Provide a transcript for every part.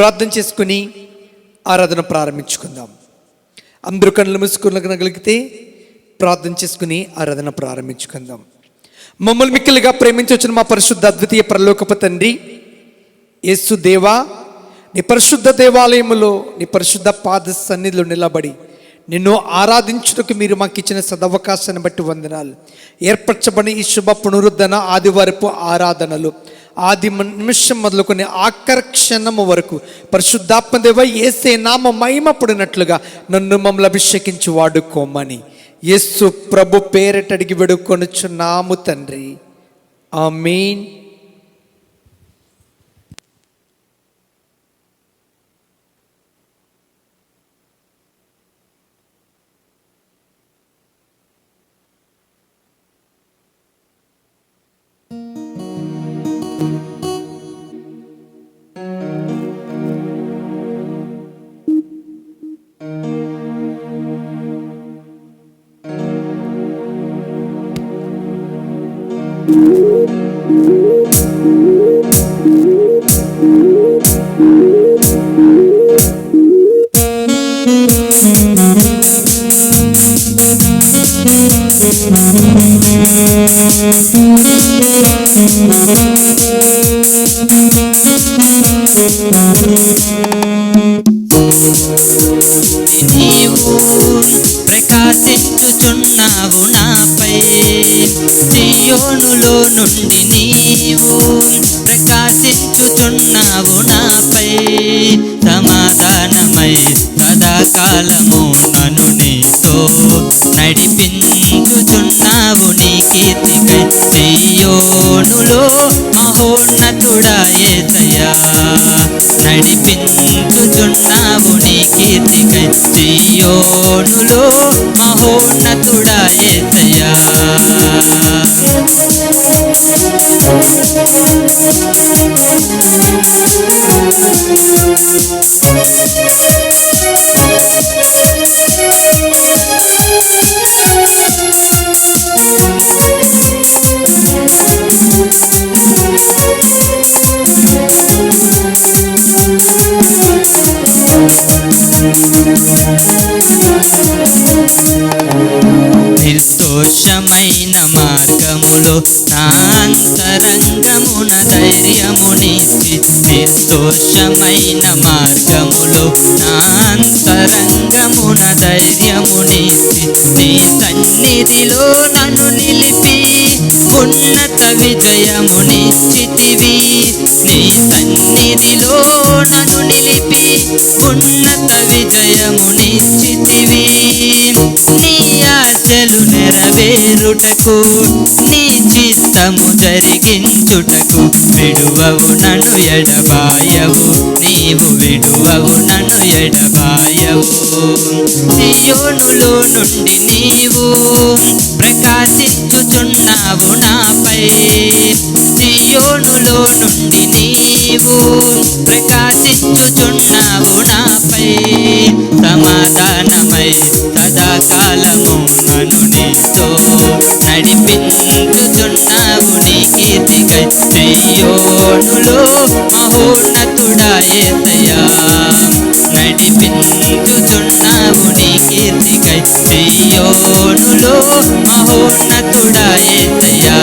ప్రార్థన చేసుకుని ఆరాధన ప్రారంభించుకుందాం. అందరూ కళ్ళు మూసుకునగలిగితే ప్రార్థన చేసుకుని ఆరాధన ప్రారంభించుకుందాం. మమ్మల్ని మిక్కిలిగా ప్రేమించి వచ్చిన మా పరిశుద్ధ అద్వితీయ పరలోకపు తండ్రి యేసు దేవా, నీ పరిశుద్ధ దేవాలయములో నీ పరిశుద్ధ పాద సన్నిధిలో నిలబడి నిన్ను ఆరాధించుటకు మీరు మాకు ఇచ్చిన సదవకాశాన్ని బట్టి వందనాలు. ఏర్పరచబడిన ఈ శుభ పునరుద్ధరణ ఆదివారపు ఆరాధనలు ఆది నిమిషం మొదలుకొని ఆఖరి క్షణము వరకు పరిశుద్ధాత్మదేవ యేసే నామ మహిమ పడినట్లుగా నన్ను మమ్మల్ని అభిషేకించి వాడుకోమని యేసు ప్రభు పేరిట అడిగి వేడుకొనుచున్నాము తండ్రి, ఆమేన్. నీవు ప్రకాశించుచున్నావు నాపై, సియోనులో నుండి నీవు ప్రకాశించుచున్నావు నాపై. సమాధానమై సదాకాలము నన్ను నీతో నడిపించుచున్నావు నీ కీర్తికై. సియోనులో మహోన్నతుడా యేసయ్యా, నడిపించుచున్నావు నీ కీర్తికై. సియోనులో మహోన్నతుడా యేసయ్యా. నిర్దోషమైన మార్గములో నా అంతరంగమున ధైర్యమునిచ్చి, నిర్దోషమైన మార్గములో నా అంతరంగమున ధైర్యమునిచ్చి, నీ సన్నిధిలో నన్ను నిలిపి ఉన్నత విజయమునిచ్చితివి. నీ సన్నిధిలో నన్ను నిలిపి ఉన్నత విజయమునిచ్చితివి. నీ ఆశలు నెరవేరుటకు, నీ చిత్తము జరిగించుటకు విడువవు నన్ను ఎడబాయవు, నీవు విడువవు నన్ను ఎడబాయవు. సియోనులో నుండి నీవు ప్రకాశించుచున్నావు నాపై, సియోనులో నుండి నీవు ప్రకాశించుచున్నావు నాపై. సమాధానమై సదాకాలము నన్ను నీతో నడిపించుచున్నావు నీ కీర్తికై. సియోనులో మహోన్నతుడా యేసయ్యా, నడిపించుచున్నావు నీ కీర్తికై. సియోనులో మహోన్నతుడా యేసయ్యా.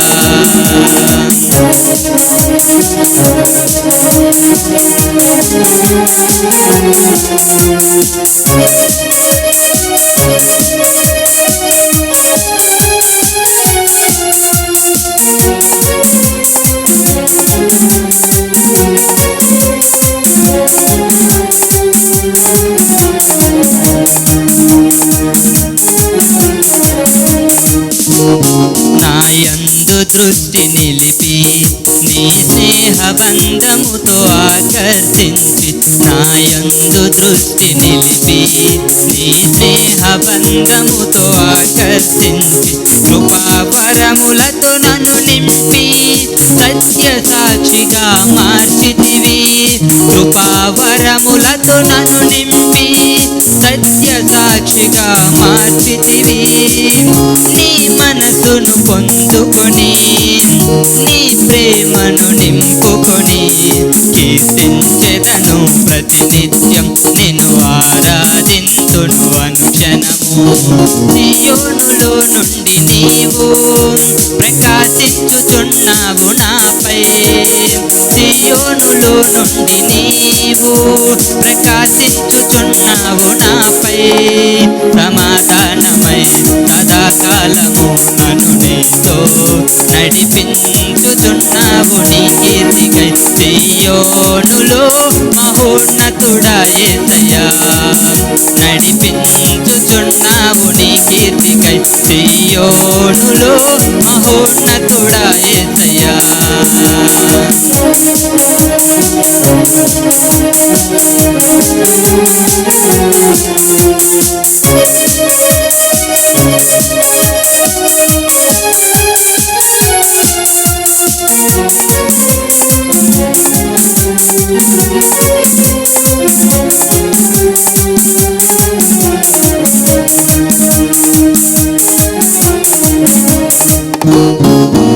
నాయందు దృష్టి నిలిపి నీ స్నేహ బంధముతో ఆకర్షించి, నాయందు దృష్టి నిలిపి నీ స్నేహ బంధముతో ఆకర్షించి, కృపావరములతో నన్ను నింపి సత్య సాక్షిగా మార్చితివి. కృపావరములతో నన్ను నింపి సత్య సాక్షిగా మార్చితివి. నీ మనసును పొందుకొని నీ ప్రేమను నింపుకొని కీర్తించెద పాడను ప్రతినిత్యం నిన్ను ఆరాధింతును అనుక్షణము. సియోనులో నుండి నీవు ప్రకాశించుచున్నావు నాపై, సియోనులో నుండి నీవు ప్రకాశించుచున్నావు నాపై. సమాధానమై సదాకాలము నన్ను నీతో నడిపించుచున్నావు నీ కీర్తికై. సియోనులో మహోన్నతుడా యేసయ్యా, నడిపించుచున్నావు నీ కీర్తికై. సియోనులో మహోన్నతుడా యేసయ్యా.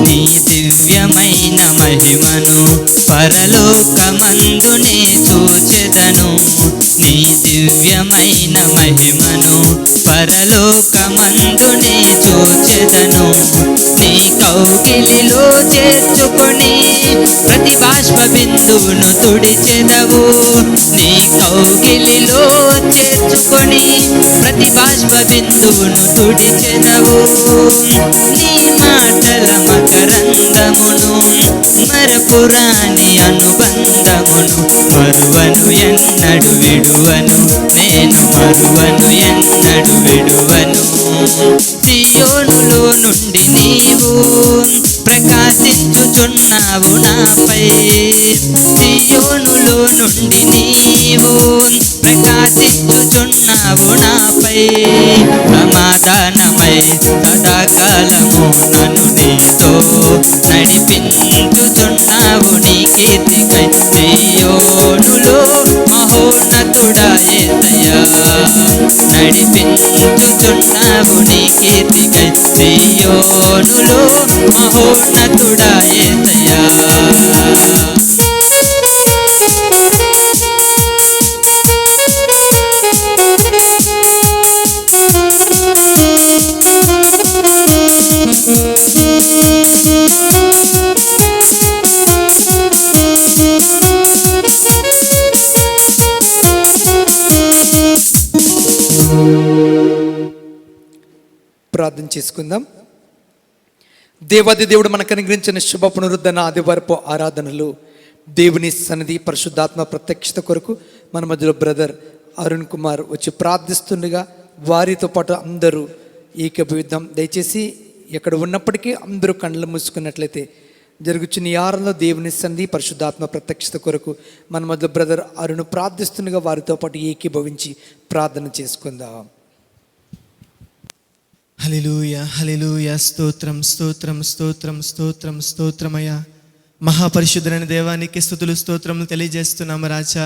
నీ దివ్యమైన మహిమను పరలోకమందునే చూచెదను, నీ దివ్యమైన మహిమను పరలోకమందునే చూచెదను. నీ కౌగిలిలో చేర్చుకొని ప్రతి బాష్ప బిందువును తుడిచెదవు, నీ కౌగిలిలో చేర్చుకొని ప్రతి బాష్ప బిందువును తుడిచెదవు. నీ మాటల మకరందమును మరపురాని అనుబంధమును మరువను ఎన్నడు విడువను, నేను మరువను ఎన్నడు విడువను. సియోనులో నుండి నీవు ప్రకాశించుచున్నావు నాపై, సియోనులో నుండి నీవు ప్రకాశించుచున్నావు నాపై. సమాధానమై సదాకాలము నన్ను నీతో నడిపించుచున్నావు నీ కీర్తికై. సియోనులో మహోన్నతుడా యేసయ్యా, నడిపించుచున్నావు నీ కీర్తికై. సియోనులో మహోన్నతుడా యేసయ్యా. ప్రార్థన చేసుకుందాం. దేవాది దేవుడు మనకు అనుగ్రహించిన శుభ పునరుద్ధరణ ఆదివారపు ఆరాధనలు దేవుని సన్నిధి పరిశుద్ధాత్మ ప్రత్యక్షత కొరకు మన మధ్యలో బ్రదర్ అరుణ్ కుమార్ వచ్చి ప్రార్థిస్తుండగా వారితో పాటు అందరూ ఏకీభవిద్దాం. దయచేసి ఎక్కడ ఉన్నప్పటికీ అందరూ కళ్ళు మూసుకున్నట్లయితే జరుగుతున్న ఈ ఆరంలో దేవుని సన్నిధి పరిశుద్ధాత్మ ప్రత్యక్షత కొరకు మన మధ్యలో బ్రదర్ అరుణ్ ప్రార్థిస్తుండగా వారితో పాటు ఏకీభవించి ప్రార్థన చేసుకుందాం. హల్లెలూయా హల్లెలూయా. స్తోత్రం స్తోత్రం స్తోత్రం స్తోత్రం స్తోత్రమయ్యా. మహాపరిశుద్ధులైన దేవానికి స్తుతులు స్తోత్రములు తెలియజేస్తున్నాము రాజా.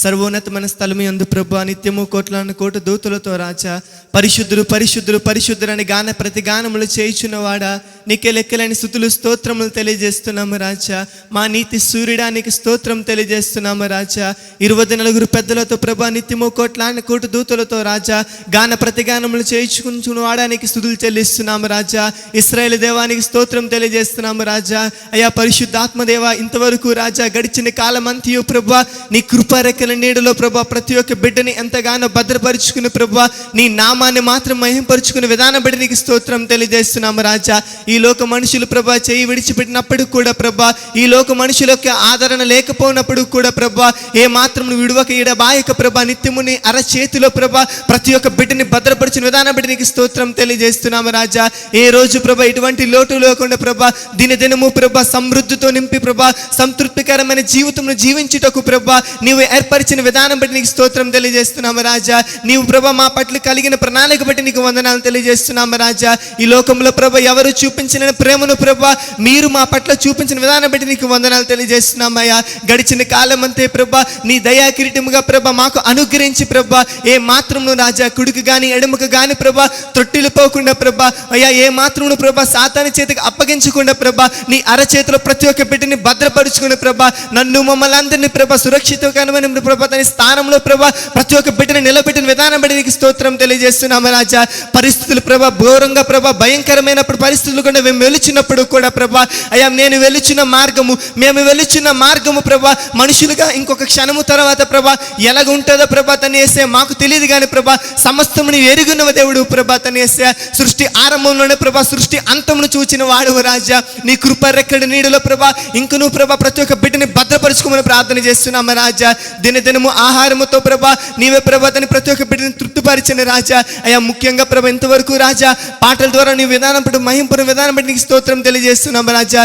సర్వోన్నతమైన స్థలము యందు ప్రభువా నిత్యము కోట్లాను కోటి దూతలతో రాజా పరిశుద్ధుడు పరిశుద్ధుడు పరిశుద్ధుడని గాన ప్రతి గానములు చేయుచున్నవాడా నీకే లెక్కలేని స్తుతులు స్తోత్రములు తెలియజేస్తున్నాము రాజా. మా నీతి సూర్యుడానికి స్తోత్రం తెలియజేస్తున్నాము రాజా. 24 పెద్దలతో ప్రభా నిత్యము కోట్లాను కోటి దూతలతో రాజా గాన ప్రతి గానములు చేయుచున్నవాడానికి స్తుతులు చెల్లిస్తున్నాము రాజా. ఇశ్రాయేలు దేవానికి స్తోత్రం తెలియజేస్తున్నాము రాజా. అయ్యా పరిశుద్ధాత్మదేవ, ఇంతవరకు రాజా గడిచిన కాలమంతయు ప్రభా నీ కృపారెక్కల నీడలో ప్రభా ప్రతి ఒక్క బిడ్డని ఎంతగానో భద్రపరుచుకుని ప్రభా నీ నామాన్ని మాత్రం మహింపరుచుకుని విధానం బట్టి నీకు స్తోత్రం తెలియజేస్తున్నాము రాజా. ఈ లోక మనుషులు ప్రభా చేయి విడిచిపెట్టినప్పుడు కూడా ప్రభా, ఈ లోక మనుషులకు ఆదరణ లేకపోయినప్పుడు కూడా ప్రభా ఏ మాత్రం విడువక ఈడబాయక ప్రభా నిత్యముని అరచేతిలో ప్రభా ప్రతి ఒక్క బిడ్డని భద్రపరిచిన విధానం బట్టి నీకు స్తోత్రం తెలియజేస్తున్నాము రాజా. ఏ రోజు ప్రభా ఇటువంటి లోటు లేకుండా ప్రభా దినదినము ప్రభా సమృద్ధితో నింపి ప్రభా సంతృప్తికరమైన జీవితంను జీవించుటకు ప్రభా నీవు బలపరిచిన విధానం బట్టి నీకు స్తోత్రం తెలియజేస్తున్నాము రాజా. నీవు ప్రభా మా పట్ల కలిగిన ప్రణాళిక బట్టి నీకు వందనాలు తెలియజేస్తున్నాము రాజా. ఈ లోకంలో ప్రభా ఎవరు చూపించిన ప్రేమను ప్రభా మీరు మా పట్ల చూపించిన విధానం బట్టి నీకు వందనాలు తెలియజేస్తున్నామయ్యా. గడిచిన కాలం అంతే ప్రభా నీ దయా కిరీటముగా ప్రభా మాకు అనుగ్రహించి ప్రభా ఏ మాత్రమును రాజా కుడికి గాని ఎడమకు గాని ప్రభా త్రొట్టిల్లు పోకుండా ప్రభా అయ్యా ఏ మాత్రమును ప్రభా సాతాను చేతికి అప్పగించకుండా ప్రభా నీ అరచేతిలో ప్రతి ఒక్క బిడ్డని భద్రపరుచుకుని ప్రభా నన్ను మమ్మల్ని అందరినీ ప్రభా సురక్షితమైన ప్రభా తన స్థానంలో ప్రభా ప్రతి ఒక్క బిడ్డని నిలబెట్టిన విధానం బట్టి నీకు స్తోత్రం తెలియజేస్తున్నాము రాజా. పరిస్థితులు ప్రభా ఘోరంగా ప్రభా భయంకరమైనప్పుడు పరిస్థితులు కూడా మేము వెలుచున్నప్పుడు కూడా ప్రభా అయ్యా నేను వెలుచున్న మార్గము మేము వెలుచున్న మార్గము ప్రభా మనుషులుగా ఇంకొక క్షణము తర్వాత ప్రభా ఎలాగ ఉంటుందో ప్రభా తను వేసే మాకు తెలియదు కానీ ప్రభా సమస్తముని ఎరుగున్న దేవుడు ప్రభా తను వేసే సృష్టి ఆరంభంలోనే ప్రభా సృష్టి అంతమును చూచిన వాడు రాజా. నీ కృప రెక్కడి నీడలో ప్రభా ఇంక నువ్వు ప్రభా ప్రతి ఒక్క బిడ్డని భద్రపరుచుకోమని ప్రార్థన చేస్తున్నాము రాజా. దినదినము ఆహారముతో ప్రభా నీవే ప్రభా తని ప్రతి ఒక్క బిడ్డని తృప్తిపరిచిన రాజా. అయ్యా ముఖ్యంగా ప్రభా ఇంతవరకు రాజా పాటల ద్వారా నీ విధానం బట్టి మహింపున విధానం బట్టి నీకు స్తోత్రం తెలియజేస్తున్నాము రాజా.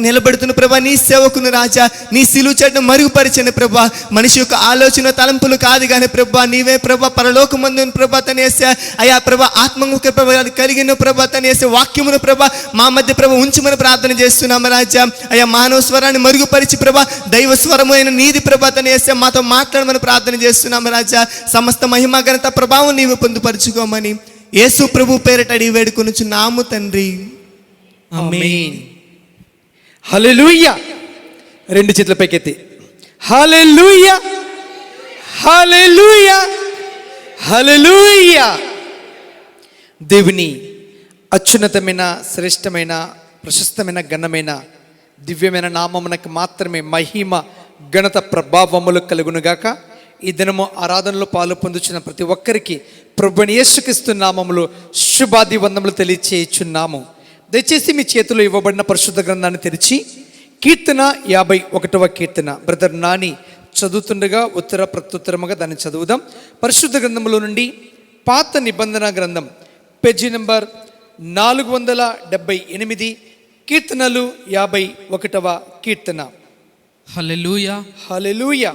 నిలబెడుతున్న ప్రభా నీ సేవకును రాజా నీ సిలువ చెడ్డ మరుగుపరిచిన ప్రభా మనిషి యొక్క ఆలోచన తలంపులు కాదు కానీ ప్రభా నీవే ప్రభా పరలోకమందు ప్రభా తను వేసే అయ్యా ప్రభా ఆత్మముఖ ప్రభా కలిగిన ప్రభా తను వేసే వాక్యమును ప్రభా మా మధ్య ప్రభా ఉంచమని ప్రార్థన చేస్తున్నాము రాజా. అయ్యా మానవ స్వరాన్ని మరుగుపరిచి ప్రభా దైవ స్వరము అయిన నీది ప్రభా తను వేసే మాతో మాట్లాడమని ప్రార్థన చేస్తున్నాము రాజా. సమస్త మహిమ ఘనత ప్రభావం నీవు పొందుపరుచుకోమని యేసు ప్రభు పేరిట అడిగి వేడుకొనుచున్నాము తండ్రి. ఆమేన్. హల్లెలూయా. రెండు చేతుల పైకెత్తి హల్లెలూయా హల్లెలూయా హల్లెలూయా. దేవుని అత్యున్నతమైన శ్రేష్టమైన ప్రశస్తమైన ఘనమైన దివ్యమైన నామమునకు మాత్రమే మహిమ ఘనత ప్రభావములు కలుగునుగాక. ఈ దినము ఆరాధనలో పాలు పొందుచున్న ప్రతి ఒక్కరికి ప్రభువైన యేసుక్రీస్తు నామములో శుభాది వందములు తెలియచేయుచున్నాము. దయచేసి మీ చేతిలో ఇవ్వబడిన పరిశుద్ధ గ్రంథాన్ని తెరిచి కీర్తన 51వ కీర్తన బ్రదర్ నాని చదువుతుండగా ఉత్తర ప్రత్యుత్తరముగా దాన్ని చదువుదాం. పరిశుద్ధ గ్రంథములో నుండి పాత నిబంధన గ్రంథం పేజీ నెంబర్ 478 కీర్తనలు 51వ కీర్తన. హల్లెలూయా. హల్లెలూయా.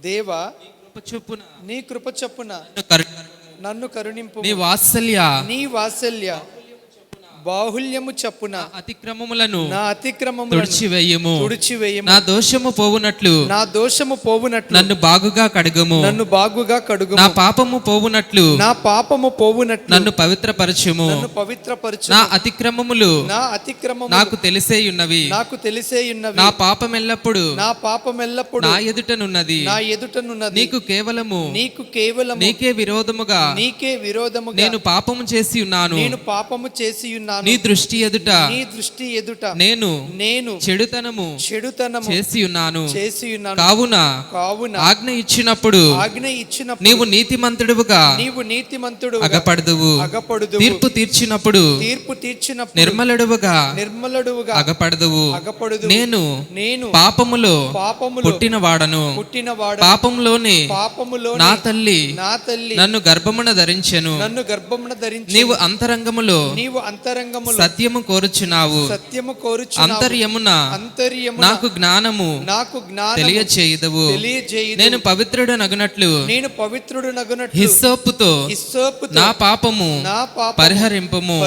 దేవా కృప చొప్పున నీ కృప చొప్పున నన్ను కరుణింపు. నీ వాత్సల్య బాహుల్యము చొప్పున నా అతిక్రమములను తుడిచివేయము. నా దోషము పోవునట్లు నన్ను బాగుగా కడుగుము. నా పాపము పోవునట్లు నన్ను పవిత్రపరచుము. నా అతిక్రమములు నాకు తెలిసేయున్నవి. నా పాపమెల్లప్పుడు నా ఎదుటనున్నది. నీకు కేవలము నీకే విరోధముగా నేను పాపము చేసి ఉన్నాను. నీ దృష్టి ఎదుట నేను చెడుతనము చేసి ఉన్నాను. కావున ఆజ్ఞ ఇచ్చినప్పుడు నీవు నీతిమంతుడుగా అగపడదువు. తీర్పు తీర్చినప్పుడు నిర్మలుడుగా అగపడదువు. నేను పాపములో పుట్టిన వాడను. పాపంలోనే నా తల్లి నన్ను గర్భమున ధరించెను. నీవు అంతరంగములో సత్యము కోరుచున్నావు. అంతర్యమున నాకు జ్ఞానము తెలియచేయుదువు. నేను పవిత్రుడు నగునట్లు హిస్సోపుతో నా పాపము పరిహరింపుము.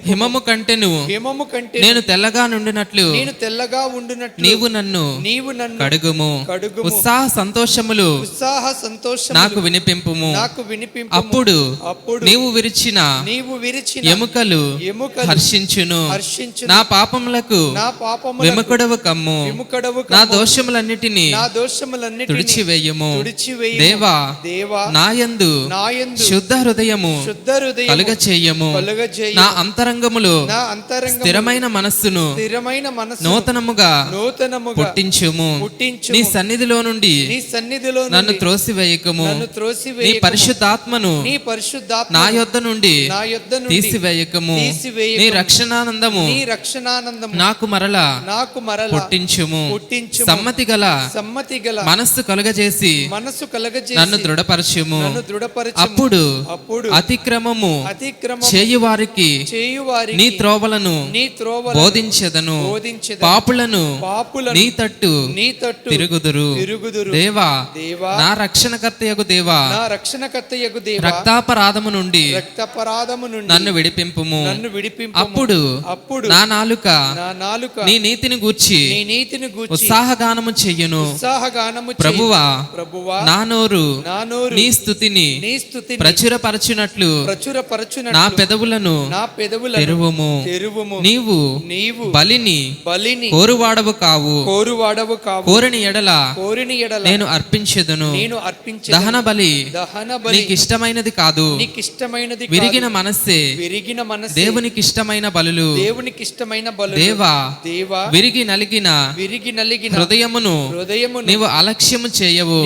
హిమము కంటెను నేను తెల్లగా నుండినట్లు నీవు నన్ను కడుగుము. ఉత్సాహ సంతోషములు నాకు వినిపింపుము. అప్పుడు నీవు విరిచిన ఎముకలు హర్షించును. నా పాపములకు విముఖుడవు కమ్ము. నా దోషములన్నిటినీ తుడిచివేయము. దేవా నాయందు శుద్ధ హృదయము కలుగ చేయము. నా అంతరంగములో స్థిరమైన మనస్సును నూతనముగా పుట్టించుము. నీ సన్నిధిలో నుండి నన్ను త్రోసివేయకము. నీ పరిశుద్ధాత్మను నా యొద్ద నుండి తీసివేయకము. నీ రక్షణానందము నాకు మరలా పుట్టించుము. సమ్మతి గల మనస్సు కలుగజేసి నన్ను దృఢపరచుము. అప్పుడు అతిక్రమము చేయువారికి నీ త్రోవలను బోధించెదను. పాపులను నీ తట్టు తిరుగుదురు. దేవా, నా రక్షణకర్తయగు దేవా, రక్తాపరాధము నుండి నన్ను విడిపింపుము. అప్పుడు నా నాలుక నీ నీతిని గూర్చి ఉత్సాహగానము చెయ్యును. ప్రభువా, నా నోరు నీ స్తుతిని ప్రచురపరచునట్లు నా పెదవులను తెరువుము. నీవు బలిని కోరువాడవు కావు. కోరిని ఎడల నేను అర్పించెదను. దహన బలి నీకు ఇష్టమైనది కాదు. విరిగిన మనస్సే దేవునికి ఇష్టమైన బలులు. దేవా, విరిగి నలిగిన హృదయమును నీవు అలక్ష్యము చేయవు.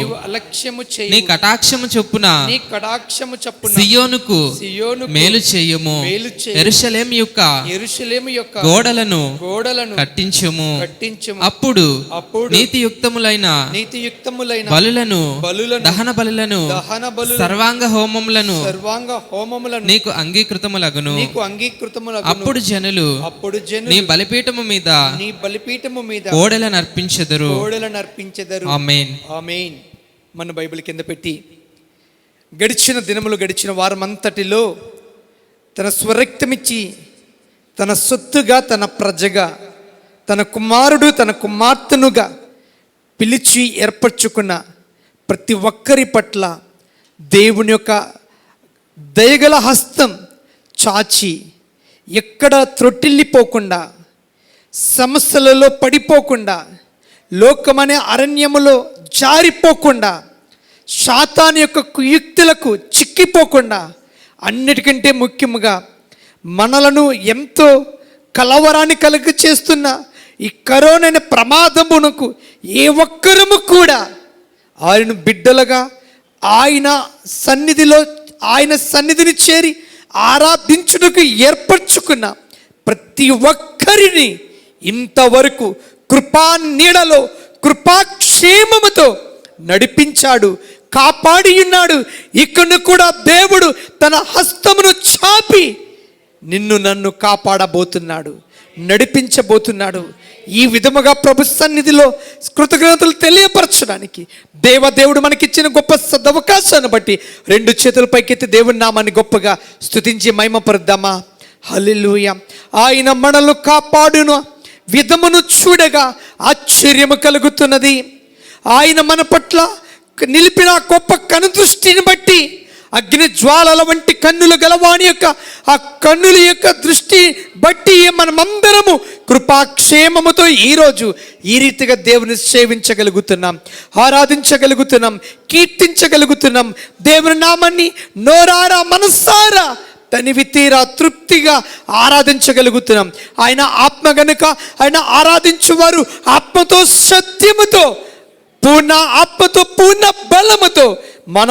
నీ కటాక్షము చొప్పున సియోనుకు మేలు చేయము. యెరూషలేము యొక్క గోడలను కట్టించుము. అప్పుడు నీతియుక్తములైన బలులను, దహన బలులను, సర్వాంగ హోమములను నీకు అంగీకృతములగును. అప్పుడు జనులు నీ బలిపీఠము మీద కోడెలను అర్పించెదరు. ఆమేన్. ఆమేన్. మన బైబిల్ కింద పెట్టి గడిచిన దినములు, గడిచిన వారమంతటిలో తన స్వరక్తమిచ్చి తన సొత్తుగా, తన ప్రజగా, తన కుమారుడు, తన కుమార్తెనుగా పిలిచి ఏర్పరచుకున్న ప్రతి ఒక్కరి పట్ల దేవుని యొక్క దయగల హస్తం చాచి ఎక్కడ త్రొట్టిల్లిపోకుండా, సమస్యలలో పడిపోకుండా, లోకమనే అరణ్యములో జారిపోకుండా, శాతాను యొక్క కుయుక్తులకు చిక్కిపోకుండా, అన్నిటికంటే ముఖ్యముగా మనలను ఎంతో కలవరాన్ని కలుగ చేస్తున్న ఈ కరోనా అనే ప్రమాదమునకు ఏ ఒక్కరము కూడా ఆయన బిడ్డలుగా ఆయన సన్నిధిని చేరి ఆరాధించుటకు ఏర్పరచుకున్న ప్రతి ఒక్కరిని ఇంతవరకు కృపా నీడలో కృపాక్షేమముతో నడిపించాడు, కాపాడి ఉన్నాడు. ఇక్కడ కూడా దేవుడు తన హస్తమును చాపి నిన్ను నన్ను కాపాడబోతున్నాడు, నడిపించబోతున్నాడు. ఈ విధముగా ప్రభు సన్నిధిలో కృతజ్ఞతలు తెలియపరచడానికి దేవుడు మనకిచ్చిన గొప్ప సదవకాశాన్ని బట్టి రెండు చేతుల పైకెత్తి దేవుని నామాన్ని గొప్పగా స్తుతించి మహిమపరుద్దామా. హల్లెలూయా. ఆయన మనల్ని కాపాడును విధమును చూడగా ఆశ్చర్యము కలుగుతున్నది. ఆయన మన పట్ల నిలిపిన గొప్ప కనుదృష్టిని బట్టి, అగ్ని జ్వాలల వంటి కన్నులు గలవాని యొక్క ఆ కన్నుల యొక్క దృష్టి బట్టి మనమందరము కృపాక్షేమముతో ఈరోజు ఈ రీతిగా దేవుని సేవించగలుగుతున్నాం, ఆరాధించగలుగుతున్నాం, కీర్తించగలుగుతున్నాం. దేవుని నామాన్ని నోరారా మనసారా తనివి తీరా తృప్తిగా ఆరాధించగలుగుతున్నాం. ఆయన ఆత్మ గనుక ఆయన ఆరాధించువారు ఆత్మతో, సత్యముతో, పూర్ణ ఆత్మతో, పూర్ణ బలముతో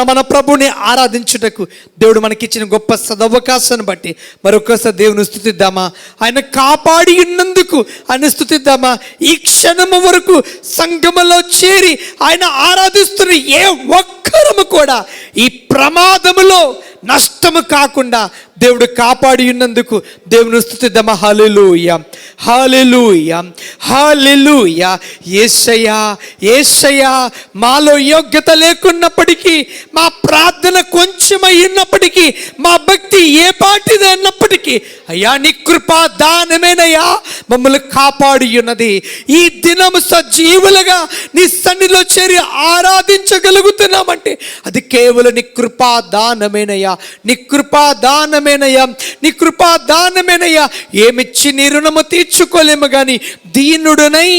మన ప్రభుని ఆరాధించుటకు దేవుడు మనకిచ్చిన గొప్ప సదవకాశాన్ని బట్టి మరొకసారి దేవుని స్తుతిద్దామా. ఆయన కాపాడి ఉన్నందుకు ఆయన స్తుతిద్దామా. ఈ క్షణము వరకు సంఘములో చేరి ఆయన ఆరాధిస్తున్న ఏ ఒక్కరము కూడా ఈ ప్రమాదములో నష్టము కాకుండా దేవుడు కాపాడి ఉన్నందుకు దేవుని స్తుతిద్దామా. హల్లెలూయా, హల్లెలూయా, హల్లెలూయా. యేసయ్యా, యేసయ్యా, మాలో యోగ్యత లేకున్నప్పటికీ, మా ప్రార్థన కొంచెమై ఉన్నప్పటికీ, మా భక్తి ఏ పాటిది అన్నప్పటికీ, అయ్యా నీ కృపా దానమేనయ్యా మమ్మల్ని కాపాడి ఉన్నది. ఈ దినము సజీవులుగా నీ సన్నిధిలో చేరి ఆరాధించగలుగుతున్నామంటే అది కేవలం నీ కృపా దానమేనయ్యా, నీ కృపా దానమేనయ్యా, నీ కృపా దానమేనయ్యా. ఏమిచ్చి నీ రుణము తీర్చుకోలేము కానీ దీనుడనై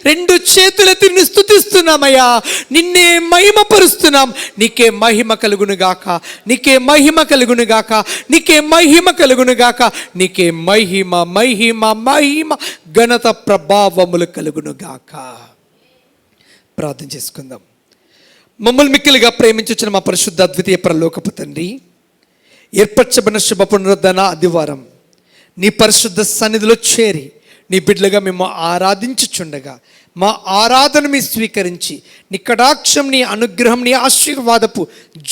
రెండు చేతులెత్తి నిన్ను స్తుతిస్తున్నామయ్యా, నిన్నే మహిమపరుస్తున్నాం. నీకే మహిమ కలుగునుగాక, నీకే మహిమ కలుగునుగాక, నీకే మహిమ కలుగునుగాక, నీకే మహిమ మహిమ మహిమ ఘనత ప్రభావములు కలుగునుగాక. ప్రార్థన చేసుకుందాం. మమ్మల్ని మిక్కిలిగా ప్రేమించుచున్న మా పరిశుద్ధ అద్వితీయ పరలోకపు తండ్రి, ఏర్పరచబడిన శుభ పునరుద్ధరణ ఆదివారం నీ పరిశుద్ధ సన్నిధిలో చేరి నీ బిడ్డలుగా మేము ఆరాధించుచుండగా మా ఆరాధన మీ స్వీకరించి నీ కటాక్షం, నీ అనుగ్రహం, నీ ఆశీర్వాదపు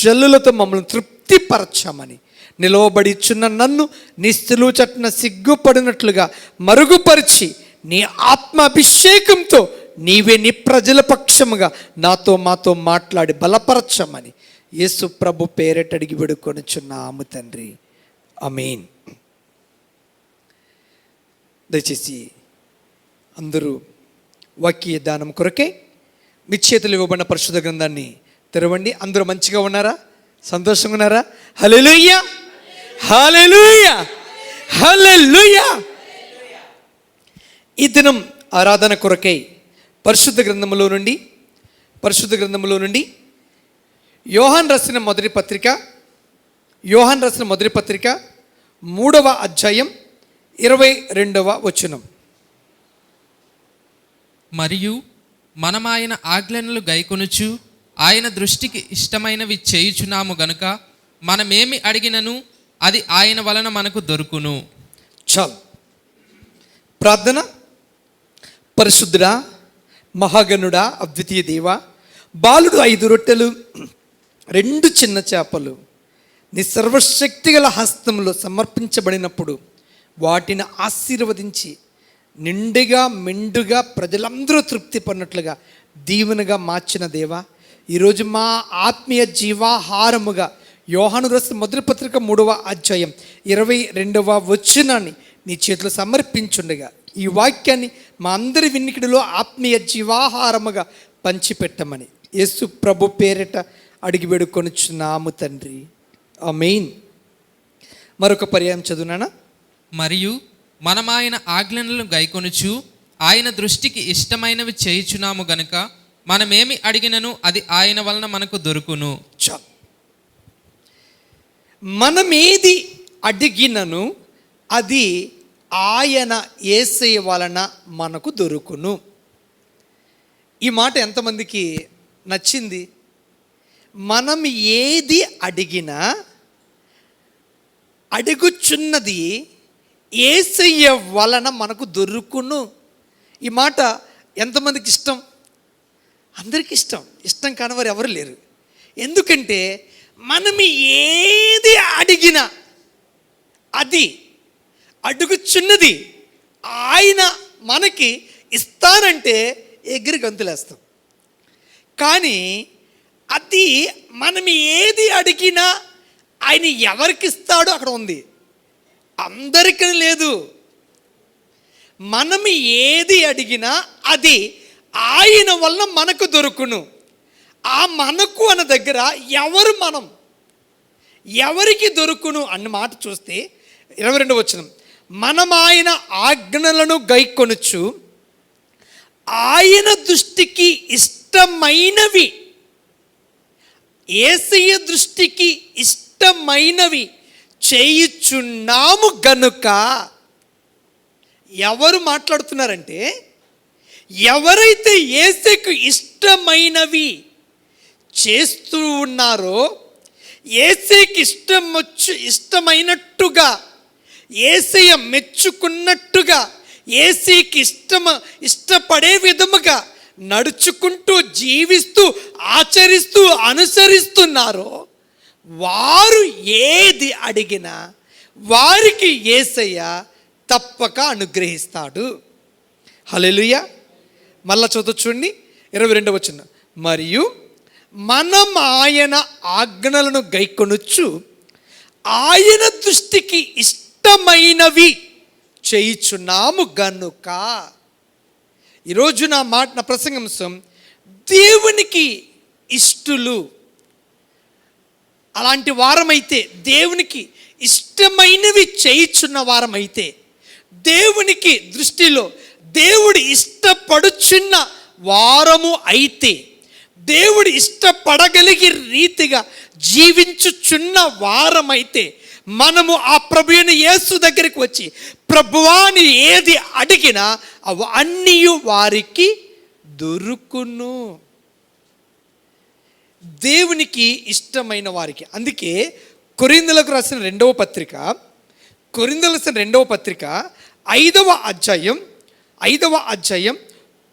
జల్లులతో మమ్మల్ని తృప్తిపరచామని నిలవబడిచున్న నన్ను నీ స్థిలువు చట్టున సిగ్గుపడినట్లుగా మరుగుపరిచి నీ ఆత్మ అభిషేకంతో నీవే నీ ప్రజల పక్షముగా నాతో మాతో మాట్లాడి బలపరచమని యేసు ప్రభు పేరట అడిగి వేడుకొనుచున్నాము తండ్రి, ఆమేన్. దయచేసి అందరూ వాక్య దానం కొరకే మీ చేతులు ఇవ్వబడిన పరిశుద్ధ గ్రంథాన్ని తెరవండి. అందరూ మంచిగా ఉన్నారా? సంతోషంగా ఉన్నారా? హల్లెలూయా, హల్లెలూయా, హల్లెలూయా. ఈ దినం ఆరాధన కొరకై పరిశుద్ధ గ్రంథములో నుండి యోహాన్ రాసిన మొదటి పత్రిక 3వ అధ్యాయం 22వ వచనం. మరియు మనం ఆయన ఆజ్ఞలను గైకొనుచు ఆయన దృష్టికి ఇష్టమైనవి చేయుచున్నాము గనుక మనమేమి అడిగినను అది ఆయన వలన మనకు దొరుకును. చాలు. ప్రార్థన. పరిశుద్ధుడా, మహాగణుడా, అద్వితీయ దేవ, బాలుడు 5 రొట్టెలు 2 చిన్న చేపలు నీ సర్వశక్తిగల హస్తంలో సమర్పించబడినప్పుడు వాటిని ఆశీర్వదించి నిండుగా మెండుగా ప్రజలందరూ తృప్తి పడినట్లుగా దీవెనగా మార్చిన దేవా, ఈరోజు మా ఆత్మీయ జీవాహారముగా యోహాను రాసిన మొదటి పత్రిక 3వ అధ్యాయం 22వ వచనాన్ని నీ చేతిలో సమర్పించుండగా ఈ వాక్యాన్ని మా అందరి వినికిడిలో ఆత్మీయ జీవాహారముగా పంచిపెట్టమని యేసు ప్రభు పేరిట అడిగి వేడుకొనుచున్నాము తండ్రి, ఆమేన్. మరొక పర్యాయం చదువునానా? మరియు మనం ఆయన ఆజ్ఞలను గైకొనుచు ఆయన దృష్టికి ఇష్టమైనవి చేయుచున్నాము గనుక మనమేమి అడిగినను అది ఆయన వలన మనకు దొరుకును. చాలు. మనమేది అడిగినను అది ఆయన యేసయ్య వలన మనకు దొరుకును. ఈ మాట ఎంతమందికి నచ్చింది? మనం ఏది అడిగినా అడుగుచున్నది యేసయ్య వలన మనకు దొరుకును. ఈ మాట ఎంతమందికి ఇష్టం? అందరికీ ఇష్టం. ఇష్టం కానివారు ఎవరు లేరు. ఎందుకంటే మనం ఏది అడిగినా అది అడుగుచున్నది ఆయన మనకి ఇస్తానంటే ఎగిరి గంతులేస్తాం. కానీ అది మనం ఏది అడిగినా ఆయన ఎవరికి ఇస్తాడో అక్కడ ఉంది, అందరికీ లేదు. మనం ఏది అడిగినా అది ఆయన వల్ల మనకు దొరుకును. ఆ మనకు అన్న దగ్గర ఎవరు, మనం ఎవరికి దొరుకును అన్న మాట చూస్తే 22వ వచనం, మనం ఆయన ఆజ్ఞలను గైకొనుచు ఆయన దృష్టికి ఇష్టమైనవి, యేసయ్య దృష్టికి ఇష్టమైనవి చేయుచున్నాము గనుక. ఎవరు మాట్లాడుతున్నారంటే ఎవరైతే యేసయ్యకు ఇష్టమైనవి చేస్తూ ఉన్నారో, యేసయ్యకి ఇష్టమైనట్టుగా, యేసయ్య మెచ్చుకున్నట్టుగా, యేసయ్యకి ఇష్టపడే విధముగా నడుచుకుంటూ జీవిస్తూ ఆచరిస్తూ అనుసరిస్తున్నారో వారు ఏది అడిగినా వారికి యేసయ్య తప్పక అనుగ్రహిస్తాడు. హల్లెలూయా. మళ్ళా చూడండి 22వ వచనం, మరియు మనం ఆయన ఆజ్ఞలను గైకొనుచు ఆయన దృష్టికి ఇష్టమైనవి చేయుచున్నాము గనుక. ఈరోజు నా ప్రసంగాంశం దేవునికి ఇష్టలు. అలాంటి వారమైతే, దేవునికి ఇష్టమైనవి చేయుచున్న వారమైతే, దేవునికి దృష్టిలో దేవుడు ఇష్టపడుచున్న వారము అయితే, దేవుడు ఇష్టపడగలిగే రీతిగా జీవించుచున్న వారమైతే, మనము ఆ ప్రభువైన యేసు దగ్గరికి వచ్చి ప్రభువా నీ ఏది అడిగినా అవి అన్నీ వారికి దొరుకును. దేవునికి ఇష్టమైన వారికి. అందుకే కొరింథీయులకు రాసిన 2వ పత్రిక కొరింథీయులకు రాసిన రెండవ పత్రిక 5వ అధ్యాయం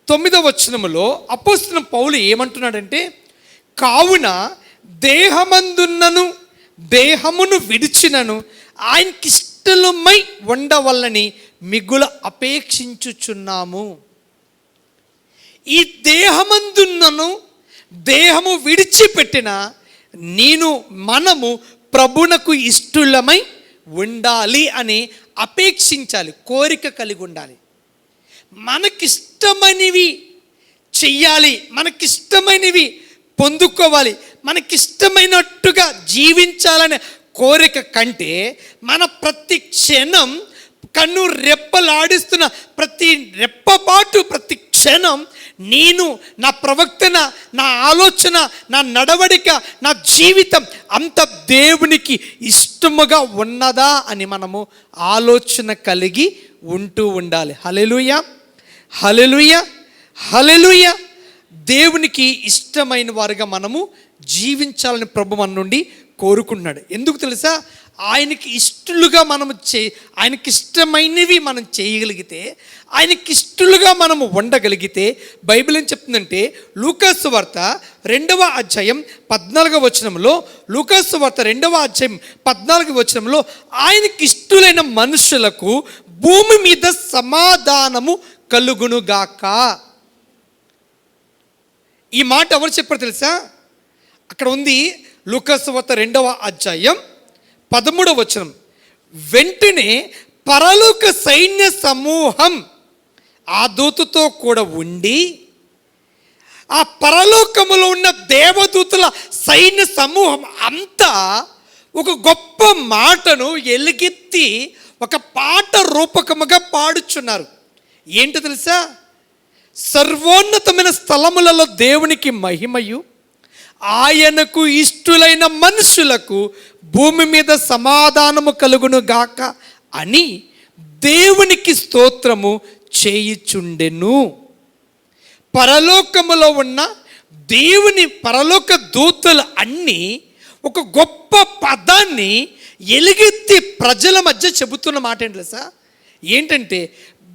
9వ వచనములో అపోస్తలుడైన పౌలు ఏమంటున్నాడంటే, కావున దేహమందున్నను దేహమును విడిచినను ఆయనకిష్టలమై ఉండవల్లని మిగుల అపేక్షించుచున్నాము. ఈ దేహమందున్నను దేహము విడిచిపెట్టిన మనము ప్రభునకు ఇష్టలమై ఉండాలి అని అపేక్షించాలి, కోరిక కలిగి ఉండాలి. మనకిష్టమైనవి చెయ్యాలి, మనకిష్టమైనవి పొందుకోవాలి, మనకిష్టమైనట్టుగా జీవించాలనే కోరిక కంటే మన ప్రతి క్షణం కన్ను రెప్పలాడిస్తున్న ప్రతి రెప్పపాటు, ప్రతి క్షణం నా ప్రవర్తన, నా ఆలోచన, నా నడవడిక, నా జీవితం అంత దేవునికి ఇష్టముగా ఉన్నదా అని మనము ఆలోచన కలిగి ఉంటూ ఉండాలి. హల్లెలూయా, హల్లెలూయా, హల్లెలూయా. దేవునికి ఇష్టమైన వారుగా మనము జీవించాలని ప్రభు మన నుండి కోరుకుంటున్నాడు. ఎందుకు తెలుసా? ఆయనకి ఇష్టలుగా మనము ఆయనకి ఇష్టమైనవి మనం చేయగలిగితే, ఆయనకి ఇష్టలుగా మనము ఉండగలిగితే, బైబిల్ ఏం చెప్తుందంటే లూకాసు వార్త 2వ అధ్యాయం 14వ వచనంలో, లూకాసు వార్త 2వ అధ్యాయం 14వ వచనంలో, ఆయనకి ఇష్టలైన మనుషులకు భూమి మీద సమాధానము కలుగునుగాక. ఈ మాట ఎవరు చెప్పారు తెలుసా? అక్కడ ఉంది లూకాసు వార్త 2వ అధ్యాయం 13వ వచనం. వెంటనే పరలోక సైన్య సమూహం ఆ దూతతో కూడా ఉండి, ఆ పరలోకములో ఉన్న దేవదూతల సైన్య సమూహం అంతా ఒక గొప్ప మాటను ఎలుగెత్తి ఒక పాట రూపకముగా పాడుచున్నారు. ఏంటో తెలుసా? సర్వోన్నతమైన స్థలములలో దేవునికి మహిమయు, ఆయనకు ఇష్టలైన మనుషులకు భూమి మీద సమాధానము కలుగును గాక అని దేవునికి స్తోత్రము చేయుచుండెను. పరలోకములో ఉన్న దేవుని పరలోక దూతలు అన్నీ ఒక గొప్ప పదాన్ని ఎలుగెత్తి ప్రజల మధ్య చెబుతున్న మాట ఏంటి తెలుసా? ఏంటంటే,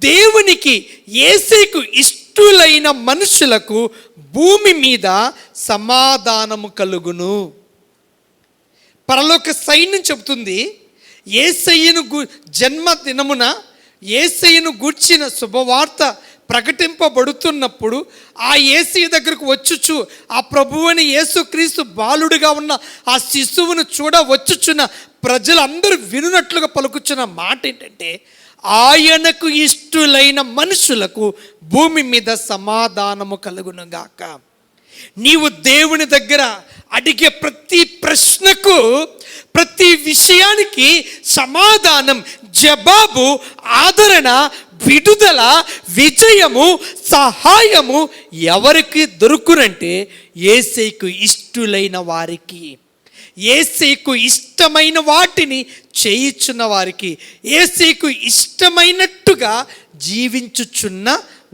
దేవునికి యేసుకు ఇష్టలైన మనుషులకు భూమి మీద సమాధానము కలుగును. పరలోక సైన్యం చెబుతుంది, యేసయ్యను జన్మదినమున యేసయ్యను గూర్చిన శుభవార్త ప్రకటింపబడుతున్నప్పుడు ఆ యేసయ్య దగ్గరకు వచ్చుచు, ఆ ప్రభువుని యేసుక్రీస్తు బాలుడిగా ఉన్న ఆ శిశువును చూడవచ్చుచున్న ప్రజలందరూ వినున్నట్లుగా పలుకుచున్న మాట ఏంటంటే, ఆయనకు ఇష్టలైన మనుషులకు భూమి మీద సమాధానము కలుగునుగాక. నీవు దేవుని దగ్గర అడిగే ప్రతి ప్రశ్నకు, ప్రతి విషయానికి సమాధానం, జవాబు, ఆదరణ, విడుదల, విజయము, సహాయము ఎవరికి దొరుకునంటే యేసయ్యకు ఇష్టలైన వారికి, యేసయ్యకు ఇష్టమైన వాటిని చేయుచున్న వారికి, యేసయ్యకు ఇష్టమైనట్టుగా జీవించుచున్న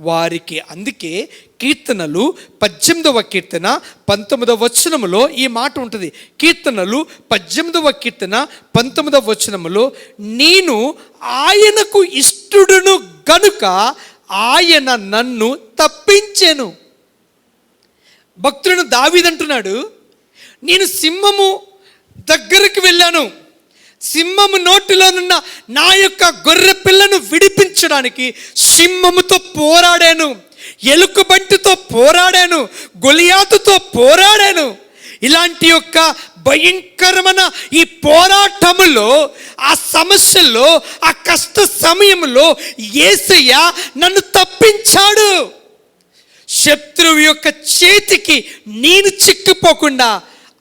వారికి. అందుకే కీర్తనలు 18వ కీర్తన 19వ వచనములో ఈ మాట ఉంటుంది. కీర్తనలు 18వ కీర్తన 19వ వచనములో, నేను ఆయనకు ఇష్టడును గనుక ఆయన నన్ను తప్పించెను. భక్తుడు దావీదు అంటున్నాడు, నేను సింహము దగ్గరకు వెళ్ళాను, సింహము నోటిలోనున్న నా యొక్క గొర్రె పిల్లను విడిపించడానికి సింహముతో పోరాడాను, ఎలుకబంటితో పోరాడాను, గొలియాతుతో పోరాడాను. ఇలాంటి యొక్క భయంకరమైన ఈ పోరాటములో, ఆ సమస్యల్లో, ఆ కష్ట సమయంలో యేసయ్య నన్ను తప్పించాడు. శత్రువు యొక్క చేతికి నేను చిక్కిపోకుండా,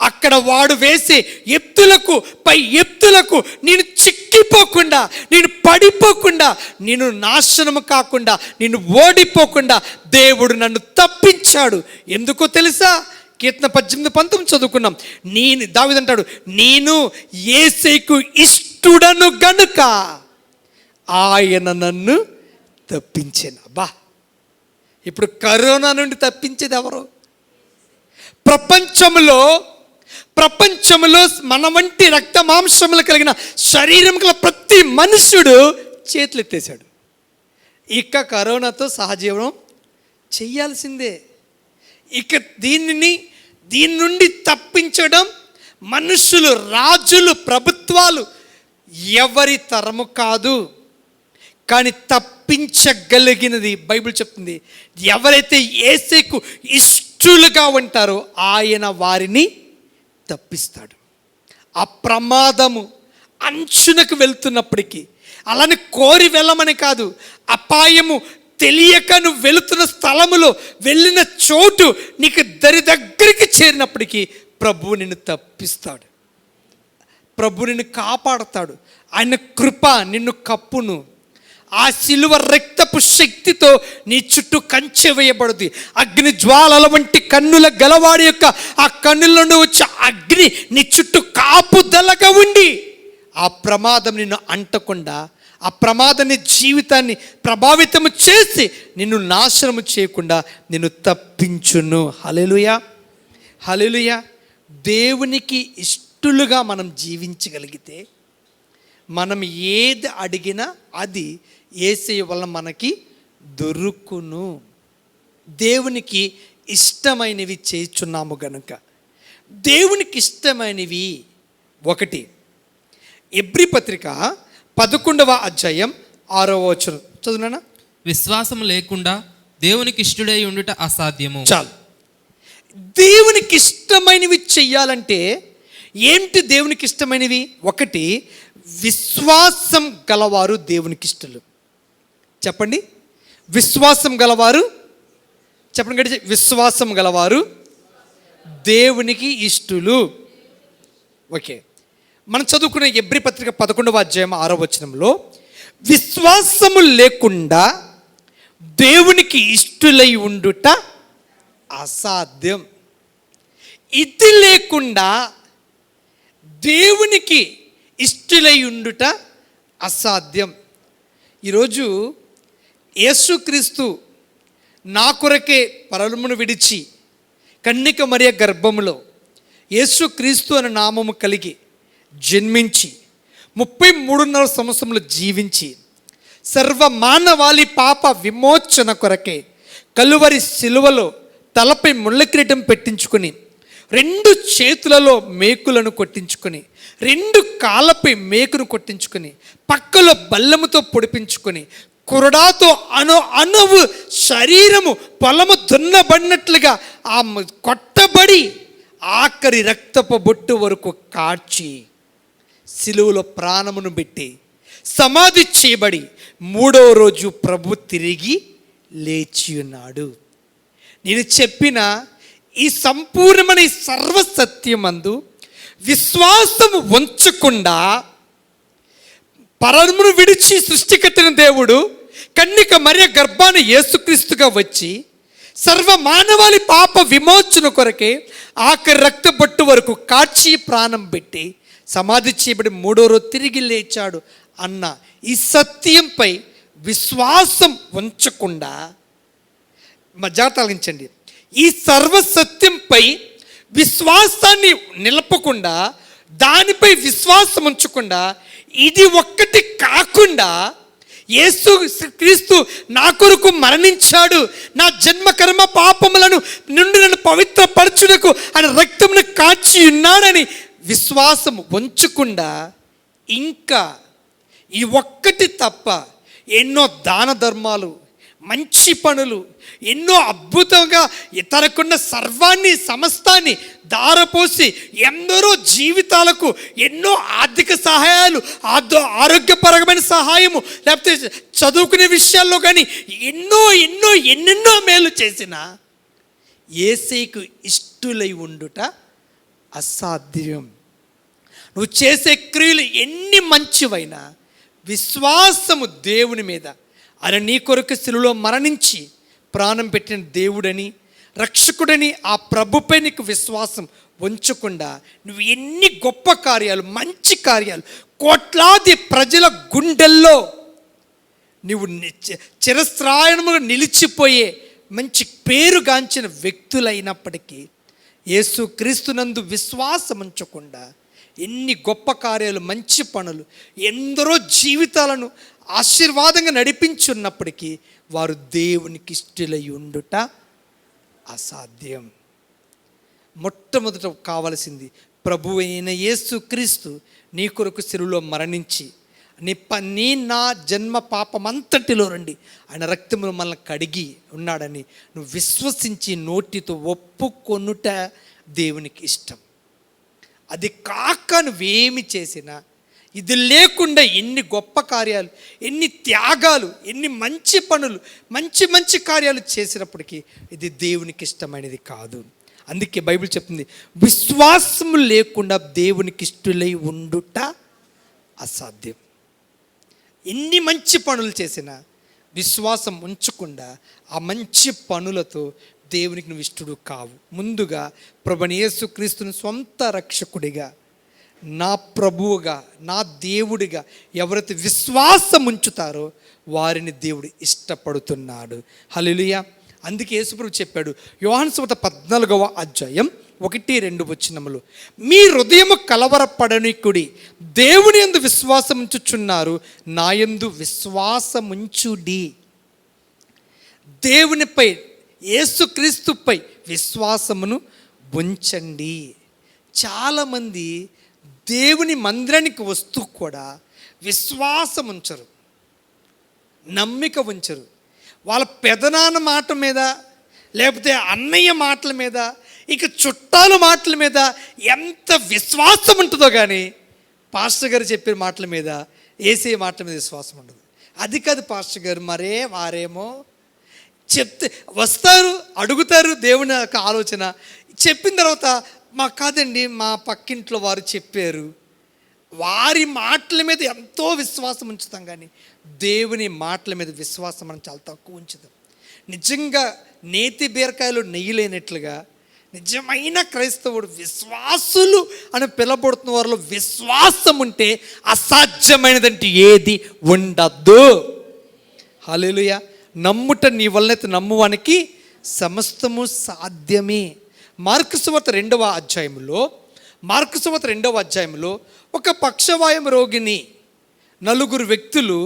అక్కడ వాడు వేసే ఎత్తులకు పై ఎత్తులకు నేను చిక్కిపోకుండా, నేను పడిపోకుండా, నేను నాశనము కాకుండా, నేను ఓడిపోకుండా దేవుడు నన్ను తప్పించాడు. ఎందుకో తెలుసా? కీర్తన 18:19 చదువుకున్నాం. దావీదు అంటాడు, నేను యేసయ్యకు ఇష్టడను గనుక ఆయన నన్ను తప్పించాను. అబ్బా, ఇప్పుడు కరోనా నుండి తప్పించేది ఎవరు? ప్రపంచంలో మన వంటి రక్త మాంసములు కలిగిన శరీరం గల ప్రతి మనుష్యుడు చేతులు ఎత్తేశాడు. ఇక కరోనాతో సహజీవనం చెయ్యాల్సిందే. ఇక దీని నుండి తప్పించడం మనుషులు, రాజులు, ప్రభుత్వాలు ఎవరి తరము కాదు. కానీ తప్పించగలిగినది బైబిల్ చెప్తుంది, ఎవరైతే యేసుకు ఇష్టలుగా ఉంటారో ఆయన వారిని తప్పిస్తాడు. ఆ ప్రమాదము అంచునకు వెళ్తున్నప్పటికీ, అలానే కోరి వెళ్ళమని కాదు, అపాయము తెలియక నువ్వు వెళుతున్న స్థలములో వెళ్ళిన చోటు నీకు దగ్గరికి చేరినప్పటికీ ప్రభువు నిన్ను తప్పిస్తాడు, ప్రభు నిన్ను కాపాడతాడు. ఆయన కృప నిన్ను కప్పును. ఆ శిలువ రక్తపు శక్తితో నీ చుట్టూ కంచె వేయబడుద్ది. అగ్ని జ్వాలల వంటి కన్నుల గలవాడి యొక్క ఆ కన్నుల నుండి వచ్చే అగ్ని నీ చుట్టూ కాపుదలగా ఉండి ఆ ప్రమాదం నిన్ను అంటకుండా, ఆ ప్రమాదాన్ని జీవితాన్ని ప్రభావితం చేసి నిన్ను నాశనము చేయకుండా నిన్ను తప్పించును. హల్లెలూయా, హల్లెలూయా. దేవునికి ఇష్టలుగా మనం జీవించగలిగితే మనం ఏది అడిగినా అది యేసయ్య వల్ల మనకి దొరుకును. దేవునికి ఇష్టమైనవి చేయుచున్నాము గనుక. దేవునికి ఇష్టమైనవి 1 ఎబ్రీ పత్రిక 11వ అధ్యాయం 6వ వచనం చదువునా. విశ్వాసము లేకుండా దేవునికి ఇష్టడై ఉండుట అసాధ్యము. చాలు. దేవునికి ఇష్టమైనవి చెయ్యాలంటే ఏంటి దేవునికి ఇష్టమైనవి? 1 విశ్వాసం గలవారు దేవునికి ఇష్టలు. చెప్పండి, విశ్వాసం గలవారు. చెప్పండి గడిచి, విశ్వాసం గలవారు దేవునికి ఇష్టలు. ఓకే, మనం చదువుకునే ఎబ్రీ పత్రిక 11వ అధ్యాయం 6వ వచనంలో విశ్వాసము లేకుండా దేవునికి ఇష్టలై ఉండుట అసాధ్యం. ఇది లేకుండా దేవునికి ఇష్టలై ఉండుట అసాధ్యం. ఈరోజు యేసుక్రీస్తు నా కొరకే పరలోకమును విడిచి కన్నిక మరియ గర్భములో యేసుక్రీస్తు అనే నామము కలిగి జన్మించి 33.5 సంవత్సరములు జీవించి సర్వ మానవాళి పాప విమోచన కొరకే కలువరి సిలువలో తలపై ముళ్ళ కిరీటం పెట్టించుకొని 2 చేతులలో మేకులను కొట్టించుకొని 2 కాళ్ళపై మేకును కొట్టించుకొని పక్కలో బల్లముతో పొడిపించుకొని కురడాతో అణువు శరీరము పొలము దున్నబడినట్లుగా ఆ కొట్టబడి ఆఖరి రక్తపు బొట్టు వరకు కాడ్చి సిలువలో ప్రాణమును పెట్టి సమాధి చేయబడి 3వ రోజు ప్రభు తిరిగి లేచి ఉన్నాడు. నేను చెప్పిన ఈ సంపూర్ణమైన సర్వసత్యమందు విశ్వాసము ఉంచకుండా పరమును విడిచి సృష్టి కట్టిన దేవుడు కన్నిక మరియ గర్భాన్ని యేసుక్రీస్తుగా వచ్చి సర్వ మానవాళి పాప విమోచన కొరకే ఆఖరి రక్తబొట్టు వరకు కాచి ప్రాణం పెట్టి సమాధి చేయబడి 3వ రోజు తిరిగి లేచాడు అన్న ఈ సత్యంపై విశ్వాసం ఉంచకుండా, జాగ్రత్త ఆలోచించండి, ఈ సర్వసత్యంపై విశ్వాసాన్ని నిలపకుండా, దానిపై విశ్వాసం ఉంచకుండా, ఇది ఒక్కటి కాకుండా యేసు క్రీస్తు నా కొరకు మరణించాడు, నా జన్మ కర్మ పాపములను నుండి నన్ను పవిత్రపరచుటకు ఆయన రక్తమును కాచి ఉన్నాడని విశ్వాసం ఉంచకుండా ఇంకా ఈ ఒక్కటి తప్ప ఎన్నో దాన ధర్మాలు, మంచి పనులు, ఎన్నో అద్భుతంగా తనకున్న సర్వాన్ని సమస్తాన్ని దారపోసి ఎందరో జీవితాలకు ఎన్నో ఆర్థిక సహాయాలు, ఆరోగ్యపరమైన సహాయము, లేకపోతే చదువుకునే విషయాల్లో కానీ ఎన్నెన్నో మేలు చేసిన యేసయ్యకు ఇష్టలై ఉండుట అసాధ్యం. నువ్వు చేసే క్రియలు ఎన్ని మంచివైనా విశ్వాసము దేవుని మీద, ఆయన నీ కొరకు శిలువలో మరణించి ప్రాణం పెట్టిన దేవుడని, రక్షకుడని ఆ ప్రభుపై నీకు విశ్వాసం ఉంచకుండా నువ్వు ఎన్ని గొప్ప కార్యాలు, మంచి కార్యాలు, కోట్లాది ప్రజల గుండెల్లో నువ్వు చిరస్థాయిగా నిలిచిపోయే మంచి పేరుగాంచిన వ్యక్తులైనప్పటికీ యేసు క్రీస్తునందు విశ్వాసం ఉంచకుండా ఎన్ని గొప్ప కార్యాలు, మంచి పనులు, ఎందరో జీవితాలను ఆశీర్వాదంగా నడిపించున్నప్పటికీ వారు దేవునికి ఇష్టలై ఉండుట అసాధ్యం. మొట్టమొదట కావలసింది ప్రభు అయిన యేసు క్రీస్తు నీ కొరకు శిలువలో మరణించి నీ నా జన్మ పాపమంతటిలో రండి ఆయన రక్తమును మనల్ని కడిగి ఉన్నాడని నువ్వు విశ్వసించి నోటితో ఒప్పుకొనుట దేవునికి ఇష్టం. అది కాక నువ్వేమి చేసినా, ఇది లేకుండా ఎన్ని గొప్ప కార్యాలు, ఎన్ని త్యాగాలు, ఎన్ని మంచి పనులు, మంచి మంచి కార్యాలు చేసినప్పటికీ ఇది దేవునికి ఇష్టమైనది కాదు. అందుకే బైబిల్ చెప్తుంది, విశ్వాసము లేకుండా దేవునికి ఇష్టలై ఉండుట అసాధ్యం. ఎన్ని మంచి పనులు చేసినా విశ్వాసం ఉంచకుండా ఆ మంచి పనులతో దేవునికి నువ్వు ఇష్టడు కావు. ముందుగా ప్రభువైన యేసుక్రీస్తుని సొంత రక్షకుడిగా, నా ప్రభువుగా, నా దేవుడిగా ఎవరైతే విశ్వాసం ఉంచుతారో వారిని దేవుడు ఇష్టపడుతున్నాడు. హల్లెలూయా. అందుకే యేసుప్రభు చెప్పాడు, యోహాను సువార్త 14వ అధ్యాయం 1-2 వచనములు, మీ హృదయము కలవరపడనికుడి, దేవుని యందు విశ్వాసం ఉంచుచున్నారు, నా యందు విశ్వాసముంచుడి. దేవునిపై, యేసుక్రీస్తుపై విశ్వాసమును ఉంచండి. చాలామంది దేవుని మందిరానికి వస్తూ కూడా విశ్వాసం ఉంచరు, నమ్మిక ఉంచరు. వాళ్ళ పెదనాన్న మాట మీద, లేకపోతే అన్నయ్య మాటల మీద, ఇక చుట్టాల మాటల మీద ఎంత విశ్వాసం ఉంటుందో కానీ పాస్టర్ గారు చెప్పే మాటల మీద, యేసయ్య మాటల మీద విశ్వాసం ఉండదు. అది కాదు పాస్టర్ గారు, మరే వారేమో చెప్తే వస్తారు, అడుగుతారు దేవుని యొక్క ఆలోచన. చెప్పిన తర్వాత మాకు కాదండి, మా పక్కింట్లో వారు చెప్పారు, వారి మాటల మీద ఎంతో విశ్వాసం ఉంచుతాం కానీ దేవుని మాటల మీద విశ్వాసం మనం చాలా తక్కువ ఉంచుతాం. నిజంగా నేతి బీరకాయలు నెయ్యి లేనట్లుగా నిజమైన క్రైస్తవుడు, విశ్వాసులు అని పిలబడుతున్న వారిలో విశ్వాసం ఉంటే అసాధ్యమైనదంటే ఏది ఉండద్దు. హల్లెలూయా. నమ్ముట నీ వలనైతే నమ్మువానికి సమస్తము సాధ్యమే. మార్కు సువార్త 2వ అధ్యాయంలో ఒక పక్షవాయం రోగిని 4 వ్యక్తులు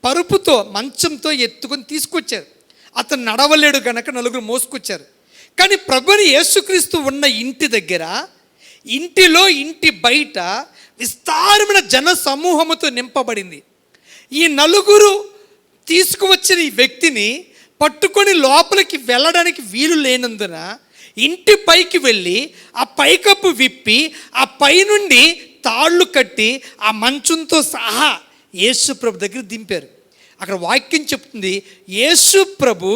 పరుపుతో, మంచంతో ఎత్తుకొని తీసుకొచ్చారు. అతను నడవలేడు కనుక 4 మోసుకొచ్చారు. కానీ ప్రభువైన యేసుక్రీస్తు ఉన్న ఇంటి దగ్గర, ఇంటిలో, ఇంటి బయట విస్తారమైన జన సమూహముతో నింపబడింది. ఈ 4 తీసుకువచ్చిన ఈ వ్యక్తిని పట్టుకొని లోపలికి వెళ్ళడానికి వీలు లేనందున ఇంటి పైకి వెళ్ళి ఆ పైకప్పు విప్పి ఆ పైనుండి తాళ్ళు కట్టి ఆ మంచంతో సహా యేసు ప్రభు దగ్గర దింపారు. అక్కడ వాక్యం చెప్తుంది, యేసు ప్రభు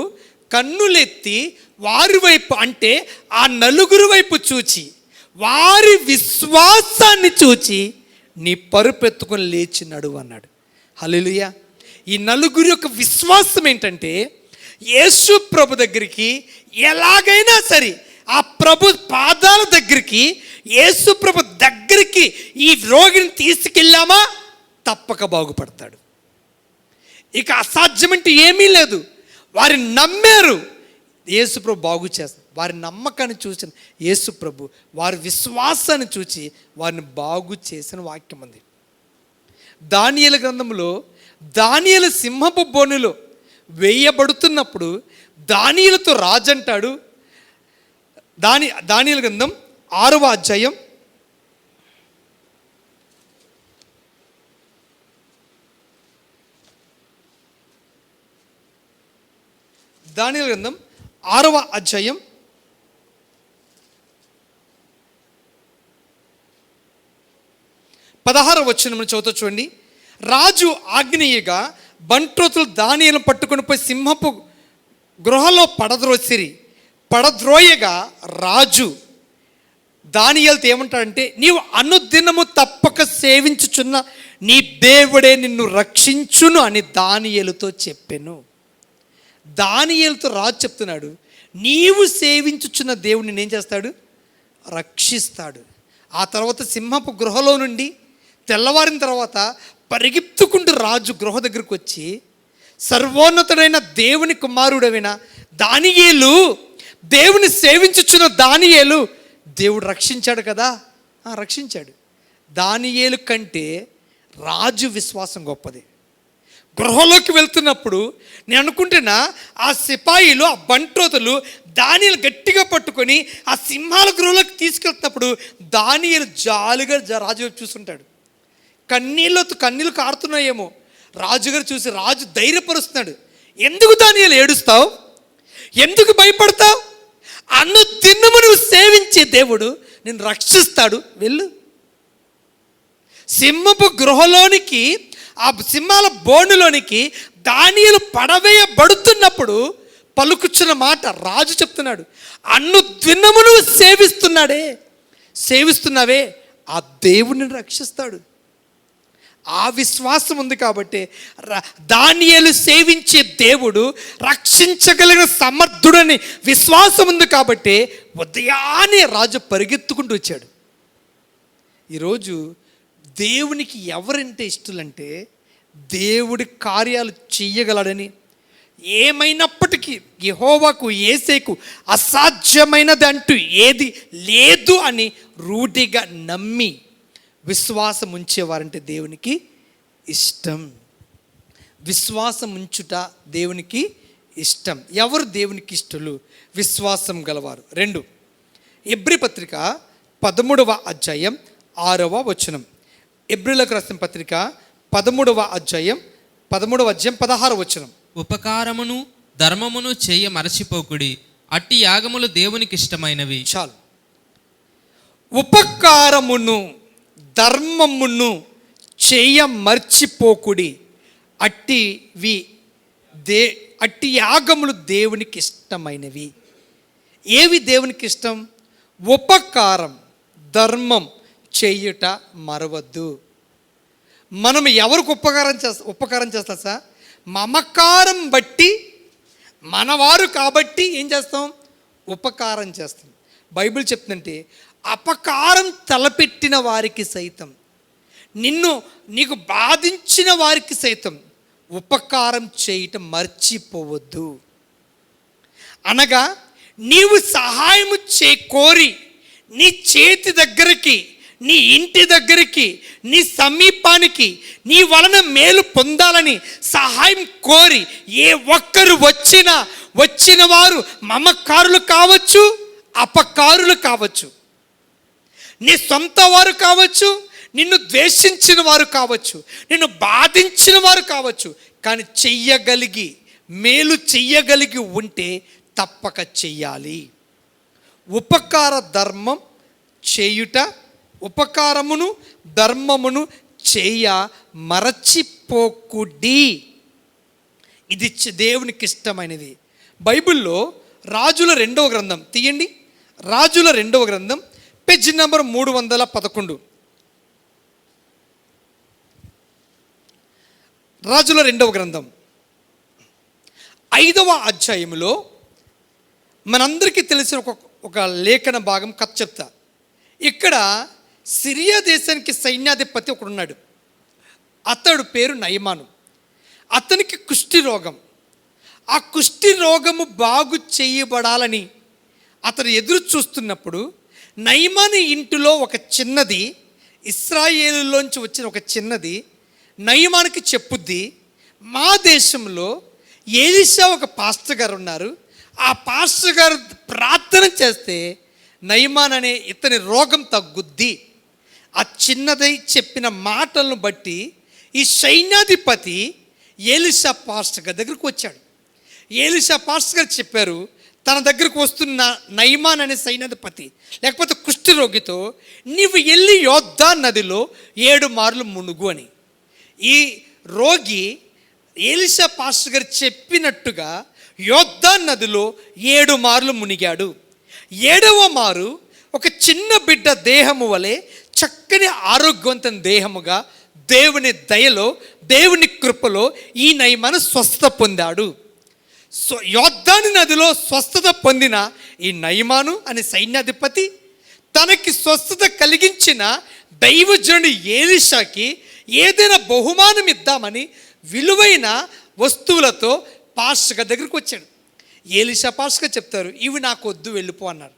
కన్నులెత్తి వారి వైపు, అంటే ఆ 4 వైపు చూచి, వారి విశ్వాసాన్ని చూచి నీ పరుపెత్తుకొని లేచి నడువు అన్నాడు. హల్లెలూయా. ఈ 4 యొక్క విశ్వాసం ఏంటంటే, యేసు ప్రభు దగ్గరికి ఎలాగైనా సరే, ఆ ప్రభు పాదాల దగ్గరికి, యేసు ప్రభు దగ్గరికి ఈ రోగిని తీసుకెళ్ళామా తప్పక బాగుపడతాడు. ఇక అసాధ్యమంటే ఏమీ లేదు. వారిని నమ్మారు, యేసు ప్రభు బాగు చేస్తారు. వారి నమ్మకాన్ని చూసిన యేసు ప్రభు వారి విశ్వాసాన్ని చూచి వారిని బాగు చేసిన వాక్యం ఉంది. దానియేలు గ్రంథంలో దానియేలు సింహపు బోనులో వేయబడుతున్నప్పుడు దానియేలుతో రాజు అంటాడు, దానియేలు గ్రంథం 6వ అధ్యాయం 6వ అధ్యాయం 16వ వచనం చదువుతూ చూడండి. రాజు ఆజ్ఞేయగా బంట్రోతులు దానియేలును పట్టుకొని పోయి సింహపు గృహలో పడద్రోయగా రాజు దానియేలుతో ఏమంటాడంటే, నీవు అనుదినము తప్పక సేవించుచున్న నీ దేవుడే నిన్ను రక్షించును అని దానియేలుతో చెప్పెను. దానియేలుతో రాజు చెప్తున్నాడు, నీవు సేవించుచున్న దేవుడు నిన్ను ఏం చేస్తాడు? రక్షిస్తాడు. ఆ తర్వాత సింహపు గృహలో నుండి తెల్లవారిన తర్వాత పరిగెత్తుకుంటూ రాజు గృహ దగ్గరకు వచ్చి, సర్వోన్నతుడైన దేవుని కుమారుడైన దానియేలు, దేవుని సేవించుచున్న దానియేలు దేవుడు రక్షించాడు కదా, రక్షించాడు. దానియేలు కంటే రాజు విశ్వాసం గొప్పది. గృహలోకి వెళ్తున్నప్పుడు నేను అనుకుంటున్నా, ఆ సిపాయిలు, ఆ బంట్రోతులు దానియేలు గట్టిగా పట్టుకొని ఆ సింహాల గృహలోకి తీసుకెళ్తున్నప్పుడు దానియేలు జాలుగా రాజు వైపు చూస్తుంటాడు. కన్నీళ్ళు కారుతున్నాయేమో. రాజుగారు చూసి రాజు ధైర్యపరుస్తున్నాడు. ఎందుకు దానియేలు ఏడుస్తావు? ఎందుకు భయపడతావు? అనుదినము నువ్వు సేవించే దేవుడు నిన్ను రక్షిస్తాడు, వెళ్ళు. సింహపు గృహలోనికి, ఆ సింహాల బోనులోనికి దానియేలు పడవేయబడుతున్నప్పుడు పలుకుచున్న మాట రాజు చెప్తున్నాడు, అనుదినము నువ్వు సేవిస్తున్నావే, ఆ దేవుడిని రక్షిస్తాడు. ఆ విశ్వాసం ఉంది కాబట్టి దానియేలు సేవించే దేవుడు రక్షించగలిగిన సమర్థుడని విశ్వాసం ఉంది కాబట్టి ఉదయాన్నే రాజు పరిగెత్తుకుంటూ వచ్చాడు. ఈరోజు దేవునికి ఎవరంటే ఇష్టలంటే, దేవుడి కార్యాలు చెయ్యగలడని, ఏమైనప్పటికీ యెహోవాకు, యేసేకు అసాధ్యమైనది అంటూ ఏది లేదు అని రూఢిగా నమ్మి విశ్వాసం ఉంచేవారంటే దేవునికి ఇష్టం. విశ్వాసం ఉంచుట దేవునికి ఇష్టం. ఎవరు దేవునికి ఇష్టలు? విశ్వాసం గలవారు. 2 ఎబ్రీ పత్రిక 13వ అధ్యాయం 6వ వచనం. ఎబ్రీలకు రాసిన పత్రిక 13వ అధ్యాయం 16వ వచనం. ఉపకారమును ధర్మమును చేయ మరచిపోకుడి, అట్టి యాగములు దేవునికి ఇష్టమైనవి. చాలు. ఉపకారమును ధర్మమును చేయ మర్చిపోకుడి, అట్టి యాగములు దేవునికి ఇష్టమైనవి. ఏవి దేవునికి ఇష్టం? ఉపకారం, ధర్మం చేయుట మరవద్దు. మనం ఎవరికి ఉపకారం చేస్తాం సార్? మమకారం బట్టి, మనవారు కాబట్టి ఏం చేస్తాం? ఉపకారం చేస్తాం. బైబిల్ చెప్తుందంటే, అపకారం తలపెట్టిన వారికి సైతం, నీకు బాధించిన వారికి సైతం ఉపకారం చేయటం మర్చిపోవద్దు. అనగా నీవు సహాయము కోరి నీ చేతి దగ్గరికి, నీ ఇంటి దగ్గరికి, నీ సమీపానికి నీ వలన మేలు పొందాలని సహాయం కోరి ఏ ఒక్కరు వచ్చిన వారు మమకారులు కావచ్చు, అపకారులు కావచ్చు, నీ సొంత వారు కావచ్చు, నిన్ను ద్వేషించిన వారు కావచ్చు, నిన్ను బాధించిన వారు కావచ్చు. కానీ మేలు చెయ్యగలిగి ఉంటే తప్పక చెయ్యాలి. ఉపకార ధర్మం చేయుట, ఉపకారమును ధర్మమును చేయ మరచిపోకుడి, ఇది దేవునికి ఇష్టమైనది. బైబిల్లో రాజుల 2వ గ్రంథం తీయండి. రాజుల 2వ గ్రంథం పేజీ నెంబర్ 311. రాజుల 2వ గ్రంథం 5వ అధ్యాయంలో మనందరికీ తెలిసిన ఒక లేఖన భాగం కథ చెప్తా. ఇక్కడ సిరియా దేశానికి సైన్యాధిపతి ఒకడున్నాడు. అతడు పేరు నయమాను. అతనికి కుష్టి రోగం. ఆ కుష్టి రోగము బాగు చేయబడాలని అతను ఎదురు చూస్తున్నప్పుడు నయమాను ఇంటిలో ఒక చిన్నది, ఇశ్రాయేలులోంచి వచ్చిన ఒక చిన్నది నయమానుకి చెప్పుద్ది, మా దేశంలో ఎలీషా ఒక పాస్టర్ గారు ఉన్నారు, ఆ పాస్టర్ గారు ప్రార్థన చేస్తే నయమాన్ అనే ఇతని రోగం తగ్గుద్ది. ఆ చిన్నదై చెప్పిన మాటలను బట్టి ఈ సైన్యాధిపతి ఎలీషా పాస్టర్ గారి దగ్గరికి వచ్చాడు. ఎలీషా పాస్టర్ గారు చెప్పారు, తన దగ్గరకు వస్తున్న నయమాన్ అనే సైన్యాధిపతి లేకపోతే కుష్ఠరోగితో నీవు వెళ్ళి యోర్దాను నదిలో 7 మార్లు మునుగు అని. ఈ రోగి ఎలీషా పాస్టర్ గారు చెప్పినట్టుగా యోర్దాను నదిలో 7 మార్లు మునిగాడు. 7వ మారు ఒక చిన్న బిడ్డ దేహము వలె చక్కని ఆరోగ్యవంతమైన దేహముగా దేవుని దయలో, దేవుని కృపలో ఈ నయమాను స్వస్థత పొందాడు. యోర్దాను నదిలో స్వస్థత పొందిన ఈ నయమాను అనే సైన్యాధిపతి తనకి స్వస్థత కలిగించిన దైవజనుడు ఎలీషాకి ఏదైనా బహుమానం ఇద్దామని విలువైన వస్తువులతో పాస్టర్ గారి దగ్గరికి వచ్చాడు. ఎలీషా పాస్టర్ గారు చెప్తారు, ఇవి నాకు వద్దు, వెళ్ళిపో అన్నారు.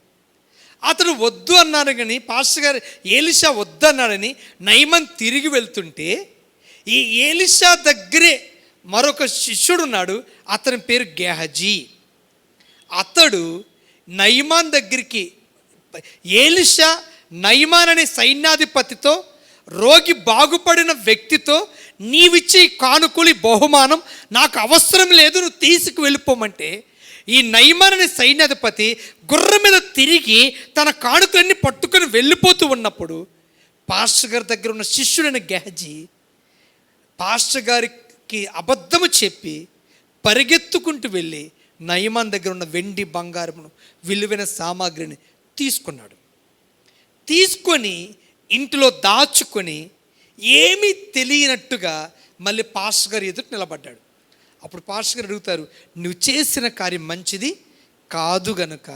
అతడు వద్దు అన్నాడు, కానీ పాస్టర్ గారు ఏలిషా వద్దు అన్నాడని నయమాన్ తిరిగి వెళ్తుంటే ఈ ఏలిషా దగ్గరే మరొక శిష్యుడు ఉన్నాడు, అతని పేరు గెహజీ. అతడు నయమాన్ దగ్గరికి, ఏలిషా నయమాన్ అనే సైన్యాధిపతితో, రోగి బాగుపడిన వ్యక్తితో, నీవిచ్చి కానుకూలి బహుమానం నాకు అవసరం లేదు, నువ్వు తీసుకు వెళ్ళిపోమంటే ఈ నయమాన్ అనే సైన్యాధిపతి గుర్రం మీద తిరిగి తన కానుకలన్నీ పట్టుకొని వెళ్ళిపోతూ ఉన్నప్పుడు పాస్టర్ గారి దగ్గర ఉన్న శిష్యుడైన గెహజీ పాస్టర్ గారికి అబద్ధము చెప్పి పరిగెత్తుకుంటూ వెళ్ళి నయమాన్ దగ్గర ఉన్న వెండి బంగారమును విలువైన సామాగ్రిని తీసుకున్నాడు. తీసుకొని ఇంటిలో దాచుకొని ఏమీ తెలియనట్టుగా మళ్ళీ పాస్టర్ గారు ఎదుట నిలబడ్డాడు. అప్పుడు పాస్టర్ గారు అడుగుతారు, నువ్వు చేసిన కార్యం మంచిది కాదు గనుక,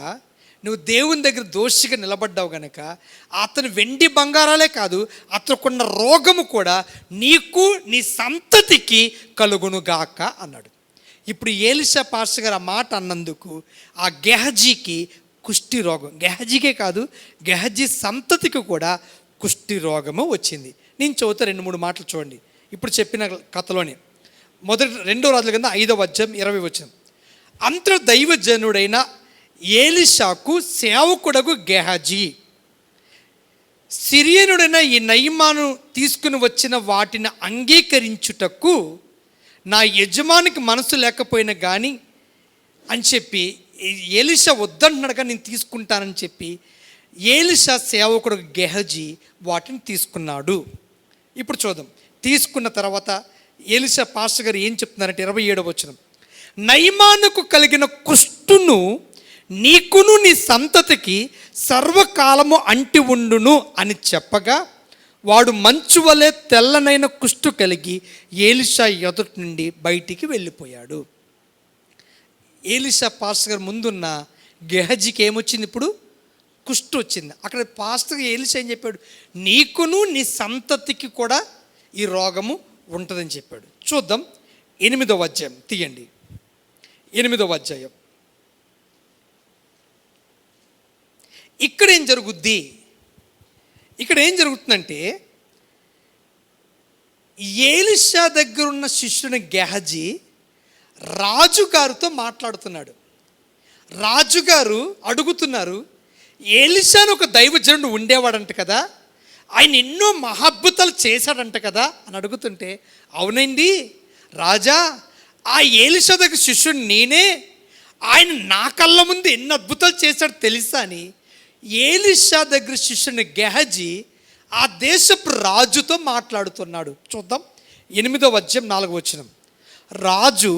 నువ్వు దేవుని దగ్గర దోషిగా నిలబడ్డావు గనుక అతను వెండి బంగారాలే కాదు, అతనుకున్న రోగము కూడా నీకు నీ సంతతికి కలుగునుగాక అన్నాడు. ఇప్పుడు ఏలిషా పాస్టర్ గారు ఆ మాట అన్నందుకు ఆ గెహజీకి కుష్టి రోగం, గెహజీకే కాదు గెహజీ సంతతికి కూడా కుష్టి రోగము వచ్చింది. నేను చదువుతా 2-3 మాటలు చూడండి. ఇప్పుడు చెప్పిన కథలోనే 2 రాజుల కింద 5వ అధ్యాయం 20 వచనం. అంతలో దైవజనుడైన ఏలిషాకు సేవకుడగు గెహజీ సిరియనుడైన ఈ నయమాను తీసుకుని వచ్చిన వాటిని అంగీకరించుటకు నా యజమానికి మనసు లేకపోయినా కానీ అని చెప్పి ఏలిషా వద్దంటున్నాడు, కానీ నేను తీసుకుంటానని చెప్పి ఏలిషా సేవకుడు గెహజీ వాటిని తీసుకున్నాడు. ఇప్పుడు చూద్దాం. తీసుకున్న తర్వాత ఏలిషా పాస్టర్ గారు ఏం చెప్తున్నారంటే 27వ వచనం, నయమానుకు కలిగిన కుష్టును నీకును నీ సంతతికి సర్వకాలము అంటి ఉండును అని చెప్పగా వాడు మంచు వలె తెల్లనైన కుష్టు కలిగి ఏలిషా ఎదుటి నుండి బయటికి వెళ్ళిపోయాడు. ఏలిషా పాస్టర్ గారు ముందున్న గెహజీకి ఏమొచ్చింది? ఇప్పుడు కుష్టు వచ్చింది. అక్కడ పాస్టర్ ఏలిషా ఏం చెప్పాడు? నీకును నీ సంతతికి కూడా ఈ రోగము ఉంటుందని చెప్పాడు. చూద్దాం 8వ అధ్యాయం తీయండి. 8వ అధ్యాయం. ఇక్కడ ఏం జరుగుద్ది? ఇక్కడ ఏం జరుగుతుందంటే ఏలిషా దగ్గర ఉన్న శిష్యుని గెహజీ రాజుగారితో మాట్లాడుతున్నాడు. రాజుగారు అడుగుతున్నారు, ఏలిషాను ఒక దైవజనుడు ఉండేవాడంట కదా, ఆయన ఎన్నో మహాద్భుతాలు చేశాడంట కదా అని అడుగుతుంటే, అవునండి రాజా, ఆ ఏలిషా దగ్గర శిష్యుడు నేనే, ఆయన నా కళ్ళ ముందు ఎన్ని అద్భుతాలు చేశాడు తెలుసా అని ఏలిషా దగ్గర శిష్యుని గెహజీ ఆ దేశపు రాజుతో మాట్లాడుతున్నాడు. చూద్దాం 8వ అధ్యాయం 4వ వచనం. రాజు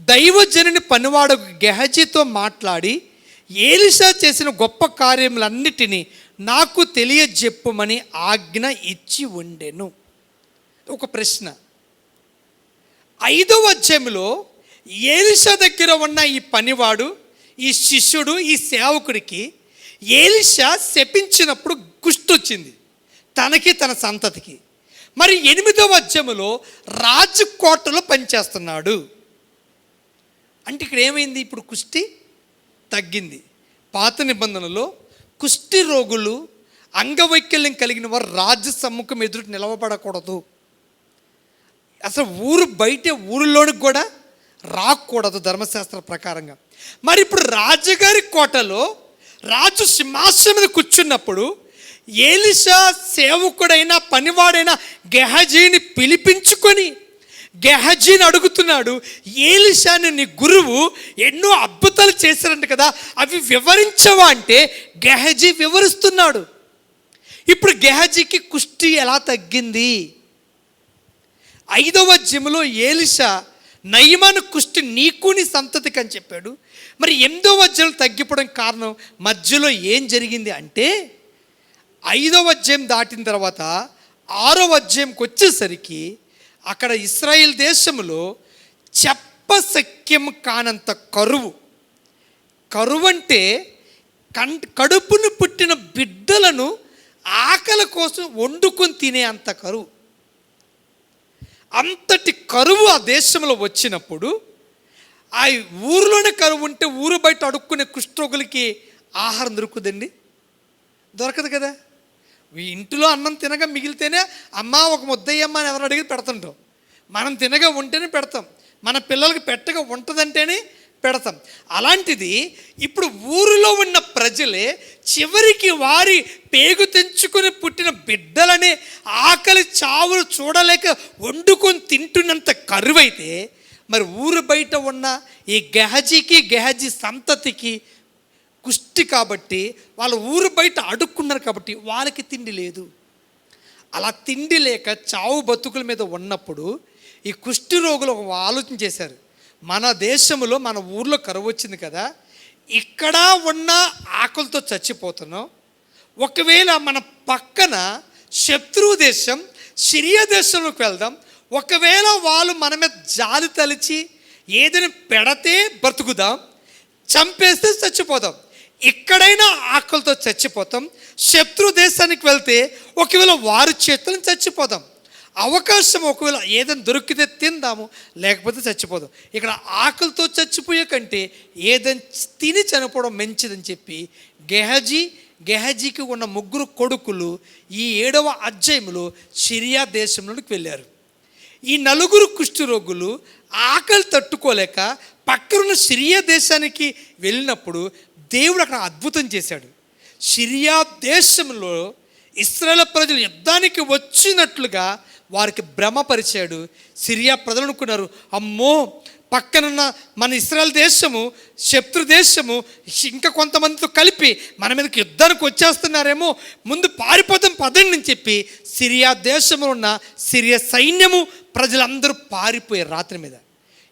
దైవజనుని పనివాడు గెహజీతో మాట్లాడి ఏలిషా చేసిన గొప్ప కార్యములన్నిటినీ నాకు తెలియజెప్పమని ఆజ్ఞ ఇచ్చి ఉండెను. ఒక ప్రశ్న, 5వ అధ్యాయంలో ఏలిషా దగ్గర ఉన్న ఈ పనివాడు, ఈ శిష్యుడు, ఈ సేవకుడికి ఏలిషా శపించినప్పుడు కుష్టు వచ్చింది తనకి తన సంతతికి. మరి 8వ అధ్యాయంలో రాజకోటలో పనిచేస్తున్నాడు అంటే ఇక్కడ ఏమైంది? ఇప్పుడు కుష్టి తగ్గింది. పాత నిబంధనలో కుష్టి రోగులు, అంగవైకల్యం కలిగిన వారు రాజు సమ్ముఖం ఎదురు నిలవబడకూడదు, అసలు ఊరు బయట ఊరిలోనికి కూడా రాకూడదు ధర్మశాస్త్ర ప్రకారంగా. మరి ఇప్పుడు రాజుగారి కోటలో రాజు సింహాసనం మీద కూర్చున్నప్పుడు ఏలిషా సేవకుడైన పనివాడైన గెహజీని పిలిపించుకొని గెహజీని అడుగుతున్నాడు, ఏలిషాని నీ గురువు ఎన్నో అద్భుతాలు చేశారంట కదా, అవి వివరించవా అంటే గెహజీ వివరిస్తున్నాడు. ఇప్పుడు గెహజీకి కుష్టి ఎలా తగ్గింది? 5వ అధ్యాయంలో ఏలిషా నయమాను కుష్టి నీకు నీ సంతతికి అని చెప్పాడు. మరి 8వ అధ్యాయం తగ్గిపోవడం కారణం మధ్యలో ఏం జరిగింది అంటే 5వ అధ్యాయం దాటిన తర్వాత 6వ అధ్యాయంకి వచ్చేసరికి అక్కడ ఇశ్రాయేల్ దేశంలో చెప్పశక్యం కానంత కరువు. కరువు అంటే కడుపును పుట్టిన బిడ్డలను ఆకలి కోసం వండుకొని తినే అంత కరువు. అంతటి కరువు ఆ దేశంలో వచ్చినప్పుడు ఆ ఊరిలోనే కరువు ఉంటే ఊరు బయట అడుక్కునే కుష్ఠరోగులకి ఆహారం దొరుకుతుందండి? దొరకదు కదా. ఈ ఇంటిలో అన్నం తినగా మిగిలితేనే అమ్మ ఒక ముద్దయ్యమ్మ అని ఎవరు అడిగి పెడుతుంటాం. మనం తినగా ఉంటేనే పెడతాం, మన పిల్లలకి పెట్టగా ఉంటుందంటేనే పెడతాం. అలాంటిది ఇప్పుడు ఊరిలో ఉన్న ప్రజలే చివరికి వారి పేగు తెంచుకొని పుట్టిన బిడ్డలనే ఆకలి చావులు చూడలేక వండుకొని తింటున్నంత కరువైతే మరి ఊరు బయట ఉన్న ఈ గెహజీ సంతతికి కుష్టి కాబట్టి వాళ్ళ ఊరు బయట అడుక్కున్నారు కాబట్టి వాళ్ళకి తిండి లేదు. అలా తిండి లేక చావు బతుకుల మీద ఉన్నప్పుడు ఈ కుష్టి రోగులు ఒక ఆలోచన చేశారు, మన దేశంలో మన ఊర్లో కరువు వచ్చింది కదా, ఇక్కడ ఉన్న ఆకలితో చచ్చిపోతున్నాం, ఒకవేళ మన పక్కన శత్రువు దేశం సిరియా దేశంలోకి వెళ్దాం, ఒకవేళ వాళ్ళు మన మీద జాలి తలిచి ఏదైనా పెడితే బ్రతుకుదాం, చంపేస్తే చచ్చిపోదాం, ఇక్కడైనా ఆకలితో చచ్చిపోతాం, శత్రు దేశానికి వెళ్తే ఒకవేళ వారి చేతులను చచ్చిపోదాం, అవకాశం ఒకవేళ ఏదైనా దొరికితే తిందాము, లేకపోతే చచ్చిపోదాం, ఇక్కడ ఆకలితో చచ్చిపోయే కంటే ఏదైనా తిని చనిపోవడం మంచిదని చెప్పి గెహజీకి ఉన్న 3 కొడుకులు ఈ 7వ అధ్యాయంలో సిరియా దేశంలోకి వెళ్ళారు. ఈ 4 కుష్ఠరోగులు ఆకలి తట్టుకోలేక పక్కనున్న సిరియా దేశానికి వెళ్ళినప్పుడు దేవుడు అక్కడ అద్భుతం చేశాడు. సిరియా దేశంలో ఇశ్రాయేలు ప్రజలు యుద్ధానికి వచ్చినట్లుగా వారికి భ్రమపరిచాడు. సిరియా ప్రజలు అనుకున్నారు, అమ్మో పక్కనున్న మన ఇశ్రాయేలు దేశము శత్రు దేశము ఇంకా కొంతమందితో కలిపి మన మీదకి యుద్ధానికి వచ్చేస్తున్నారేమో, ముందు పారిపోతాం పదండి అని చెప్పి సిరియా దేశంలో ఉన్న సిరియా సైన్యము ప్రజలందరూ పారిపోయారు రాత్రి మీద.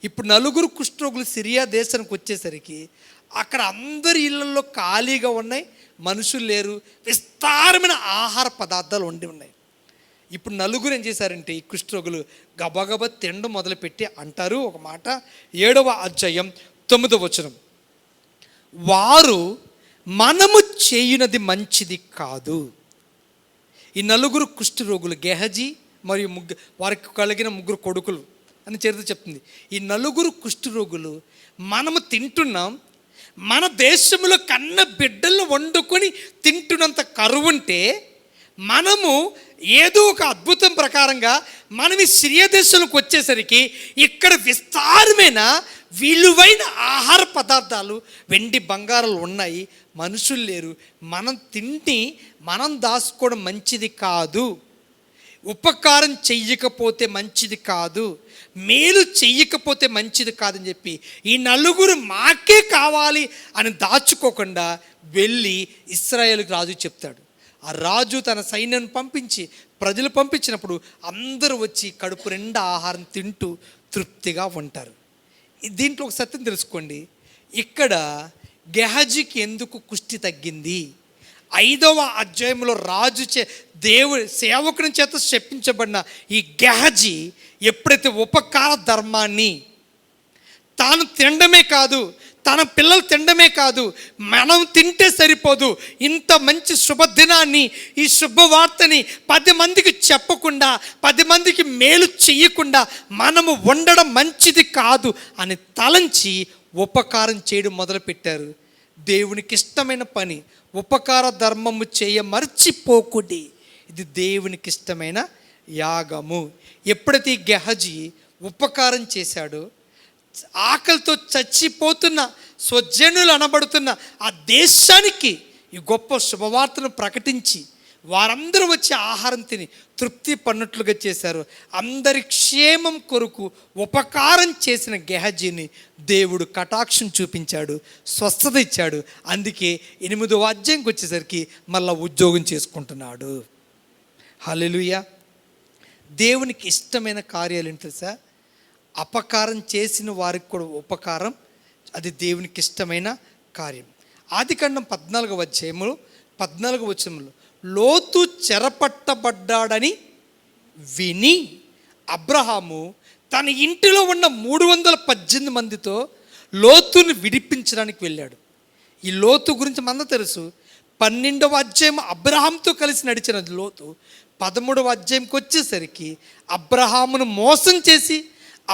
ఇప్పుడు 4 కుష్ఠరోగులు సిరియా దేశానికి వచ్చేసరికి అక్కడ అందరి ఇళ్ళల్లో ఖాళీగా ఉన్నాయి, మనుషులు లేరు, విస్తారమైన ఆహార పదార్థాలు వండి ఉన్నాయి. ఇప్పుడు 4 ఏం చేశారంటే ఈ కుష్ఠరోగులు గబగబా తినడం మొదలుపెట్టి అంటారు ఒక మాట, 7వ అధ్యాయం 9వ వచనం, వారు మనము చేయునది మంచిది కాదు. ఈ 4 కుష్ఠరోగులు గెహజీ మరియు వారికి కలిగిన 3 కొడుకులు అని చరిత్ర చెప్తుంది. ఈ 4 కుష్ఠరోగులు మనము తింటున్నాం, మన దేశంలో కన్న బిడ్డలను వండుకొని తింటున్నంత కరువుంటే మనము ఏదో ఒక అద్భుతం ప్రకారంగా మనం ఈ సిరియా దేశంలోకి వచ్చేసరికి ఇక్కడ విస్తారమైన విలువైన ఆహార పదార్థాలు వెండి బంగారాలు ఉన్నాయి, మనుషులు లేరు, మనం తిండి మనం దాచుకోవడం మంచిది కాదు, ఉపకారం చెయ్యకపోతే మంచిది కాదు, మేలు చెయ్యకపోతే మంచిది కాదని చెప్పి ఈ 4 మాకే కావాలి అని దాచుకోకుండా వెళ్ళి ఇశ్రాయేలుకి రాజు చెప్తాడు. ఆ రాజు తన సైన్యాన్ని పంపించి ప్రజలు పంపించినప్పుడు అందరూ వచ్చి కడుపు నిండా ఆహారం తింటూ తృప్తిగా ఉంటారు. దీంట్లో ఒక సత్యం తెలుసుకోండి, ఇక్కడ గెహజీకి ఎందుకు కుష్టి తగ్గింది? 5వ అధ్యాయంలో రాజు దేవుడి సేవకుని చేత చెప్పించబడిన ఈ గెహజీ ఎప్పుడైతే ఉపకార ధర్మాన్ని తాను తినడమే కాదు, తన పిల్లలు తినడమే కాదు, మనం తింటే సరిపోదు, ఇంత మంచి శుభదినాన్ని ఈ శుభవార్తని 10 మందికి చెప్పకుండా 10 మందికి మేలు చెయ్యకుండా మనము ఉండడం మంచిది కాదు అని తలంచి ఉపకారం చేయడం మొదలుపెట్టారు. దేవునికి ఇష్టమైన పని ఉపకార ధర్మము చేయ మర్చిపోకుడి, ఇది దేవునికి ఇష్టమైన యాగము. ఎప్పుడైతే ఈ గెహజీ ఉపకారం చేశాడో ఆకలితో చచ్చిపోతున్న స్వజనులు అనబడుతున్న ఆ దేశానికి ఈ గొప్ప శుభవార్తను ప్రకటించి వారందరూ వచ్చి ఆహారం తిని తృప్తి పడినట్లుగా చేశారు. అందరి క్షేమం కొరకు ఉపకారం చేసిన గెహజీని దేవుడు కటాక్షం చూపించాడు, స్వస్థత ఇచ్చాడు. అందుకే 8వ అధ్యాయంకి వచ్చేసరికి మళ్ళీ ఉద్యోగం చేసుకుంటున్నాడు. హల్లెలూయా. దేవునికి ఇష్టమైన కార్యాలు ఏంటి తెలుసా? అపకారం చేసిన వారికి కూడా ఉపకారం, అది దేవునికి ఇష్టమైన కార్యం. ఆదికాండం 14వ అధ్యాయంలో 14వ వచనంలో లోతు చెరపట్టబడ్డాడని విని అబ్రహాము తన ఇంటిలో ఉన్న 318 మందితో లోతుని విడిపించడానికి వెళ్ళాడు. ఈ లోతు గురించి మనకు తెలుసు. 12వ అధ్యాయం అబ్రహాంతో కలిసి నడిచిన లోతు 13వ అధ్యాయంకి వచ్చేసరికి అబ్రహామును మోసం చేసి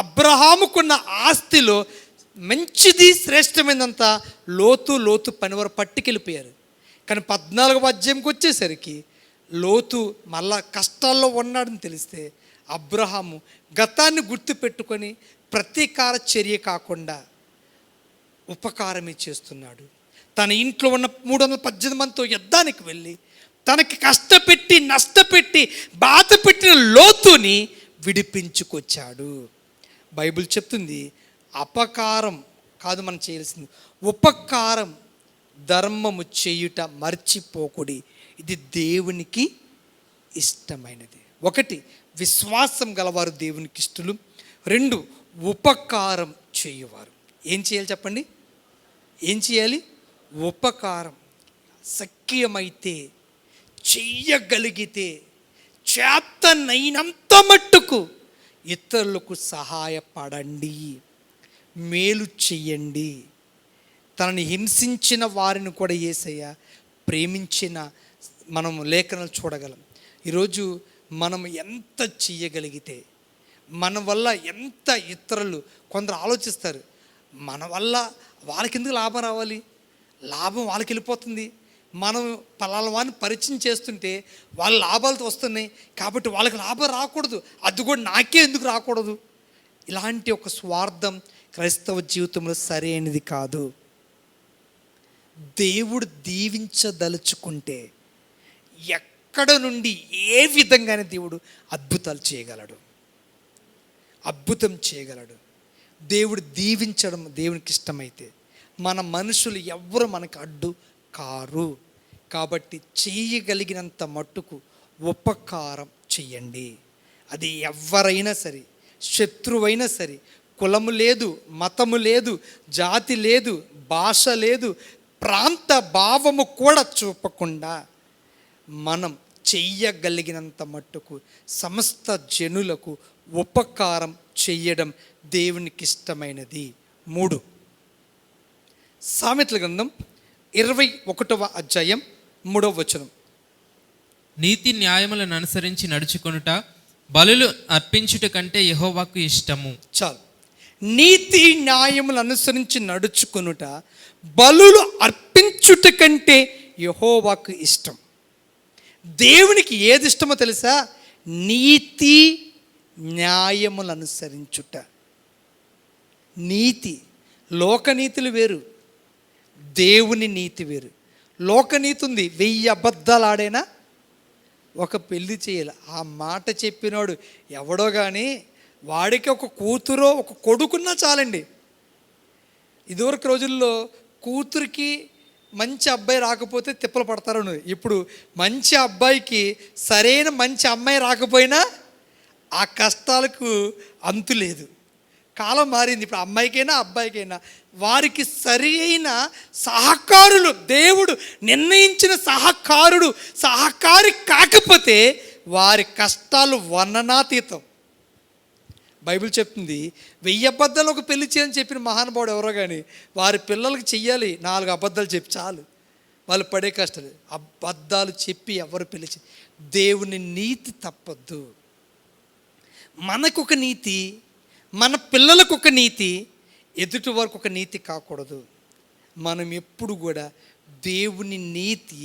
అబ్రహాముకున్న ఆస్తిలో మంచిది శ్రేష్టమైనంత లోతు పనివారు పట్టుకెళ్ళిపోయారు. కానీ 14వ అధ్యాయంకి వచ్చేసరికి లోతు మళ్ళా కష్టాల్లో ఉన్నాడని తెలిస్తే అబ్రహాము గతాన్ని గుర్తుపెట్టుకొని ప్రతీకార చర్య కాకుండా ఉపకారమే చేస్తున్నాడు. తన ఇంట్లో ఉన్న 318 మందితో యుద్ధానికి వెళ్ళి తనకి కష్టపెట్టి నష్టపెట్టి బాధ పెట్టిన లోతుని విడిపించుకొచ్చాడు. బైబిల్ చెప్తుంది అపకారం కాదు మనం చేయాల్సింది, ఉపకారం, ధర్మము చేయుట మర్చిపోకుడి, ఇది దేవునికి ఇష్టమైనది. 1 విశ్వాసం గలవారు దేవునికి ఇష్టలు. 2 ఉపకారం చేయువారు. ఏం చేయాలి చెప్పండి? ఏం చేయాలి? ఉపకారం. సఖ్యమైతే, చెయ్యగలిగితే, చేతనైనంత మట్టుకు ఇతరులకు సహాయపడండి, మేలు చెయ్యండి. తనని హింసించిన వారిని కూడా యేసయ్య ప్రేమించిన మనం లేఖనాలు చూడగలం. ఈరోజు మనం ఎంత చెయ్యగలిగితే, మన వల్ల ఎంత ఇతరులు కొందరు ఆలోచిస్తారు, మన వల్ల వాళ్ళకి ఎందుకు లాభం రావాలి, లాభం వాళ్ళకి వెళ్ళిపోతుంది, మనం పలానా వారిని పరిచయం చేస్తుంటే వాళ్ళ లాభాలతో వస్తున్నాయి కాబట్టి వాళ్ళకి లాభం రాకూడదు, అది కూడా నాకే ఎందుకు రాకూడదు, ఇలాంటి ఒక స్వార్థం క్రైస్తవ జీవితంలో సరైనది కాదు. దేవుడు దీవించదలుచుకుంటే ఎక్కడ నుండి ఏ విధంగానే దేవుడు అద్భుతాలు చేయగలడు, అద్భుతం చేయగలడు. దేవుడు దీవించడం దేవునికి ఇష్టమైతే మన మనుషులు ఎవ్వరు మనకు అడ్డు కారు. కాబట్టి చేయగలిగినంత మట్టుకు ఉపకారం చెయ్యండి. అది ఎవరైనా సరే, శత్రువైనా సరే, కులము లేదు, మతము లేదు, జాతి లేదు, భాష లేదు, ప్రాంత భావము కూడా చూపకుండా మనం చెయ్యగలిగినంత మట్టుకు సమస్త జనులకు ఉపకారం చెయ్యడం దేవునికి ఇష్టమైనది. 3 సామెతల గ్రంథం 21వ అధ్యాయం 3వ వచనం. నీతి న్యాయములను అనుసరించి నడుచుకొనుట బలులు అర్పించుట కంటే యెహోవాకు ఇష్టము. చాలు. నీతి న్యాయములు అనుసరించి నడుచుకొనుట బలులు అర్పించుట కంటే యెహోవాకు ఇష్టం. దేవునికి ఏది ఇష్టమో తెలుసా? నీతి న్యాయములు అనుసరించుట. నీతి, లోకనీతులు వేరు, దేవుని నీతి వేరు. లోకనీతి ఉంది, 1000 అబద్ధాలు ఆడైనా ఒక పెళ్లి చేయాలి. ఆ మాట చెప్పినాడు ఎవడో కానీ వాడికి ఒక కూతురో ఒక కొడుకున్నా చాలండి. ఇదివరకు రోజుల్లో కూతురికి మంచి అబ్బాయి రాకపోతే తిప్పలు పడతారు. ఇప్పుడు మంచి అబ్బాయికి సరైన మంచి అమ్మాయి రాకపోయినా ఆ కష్టాలకు అంతు లేదు. కాలం మారింది. ఇప్పుడు అమ్మాయికైనా అబ్బాయికైనా వారికి సరి అయిన సహకారులు, దేవుడు నిర్ణయించిన సహకారి కాకపోతే వారి కష్టాలు వర్ణనాతీతం. బైబిల్ చెప్తుంది 1000 అబద్ధాలు ఒక పెళ్లి చేయని చెప్పిన మహానుభావుడు ఎవరో కానీ వారి పిల్లలకి చెయ్యాలి 4 అబద్ధాలు చెప్పి చాలు, వాళ్ళు పడే కష్టాలు. అబద్ధాలు చెప్పి ఎవరు పెళ్లి దేవుని నీతి తప్పద్దు. మనకొక నీతి, మన పిల్లలకు ఒక నీతి, ఎదుటి వరకు ఒక నీతి కాకూడదు. మనం ఎప్పుడు కూడా దేవుని నీతి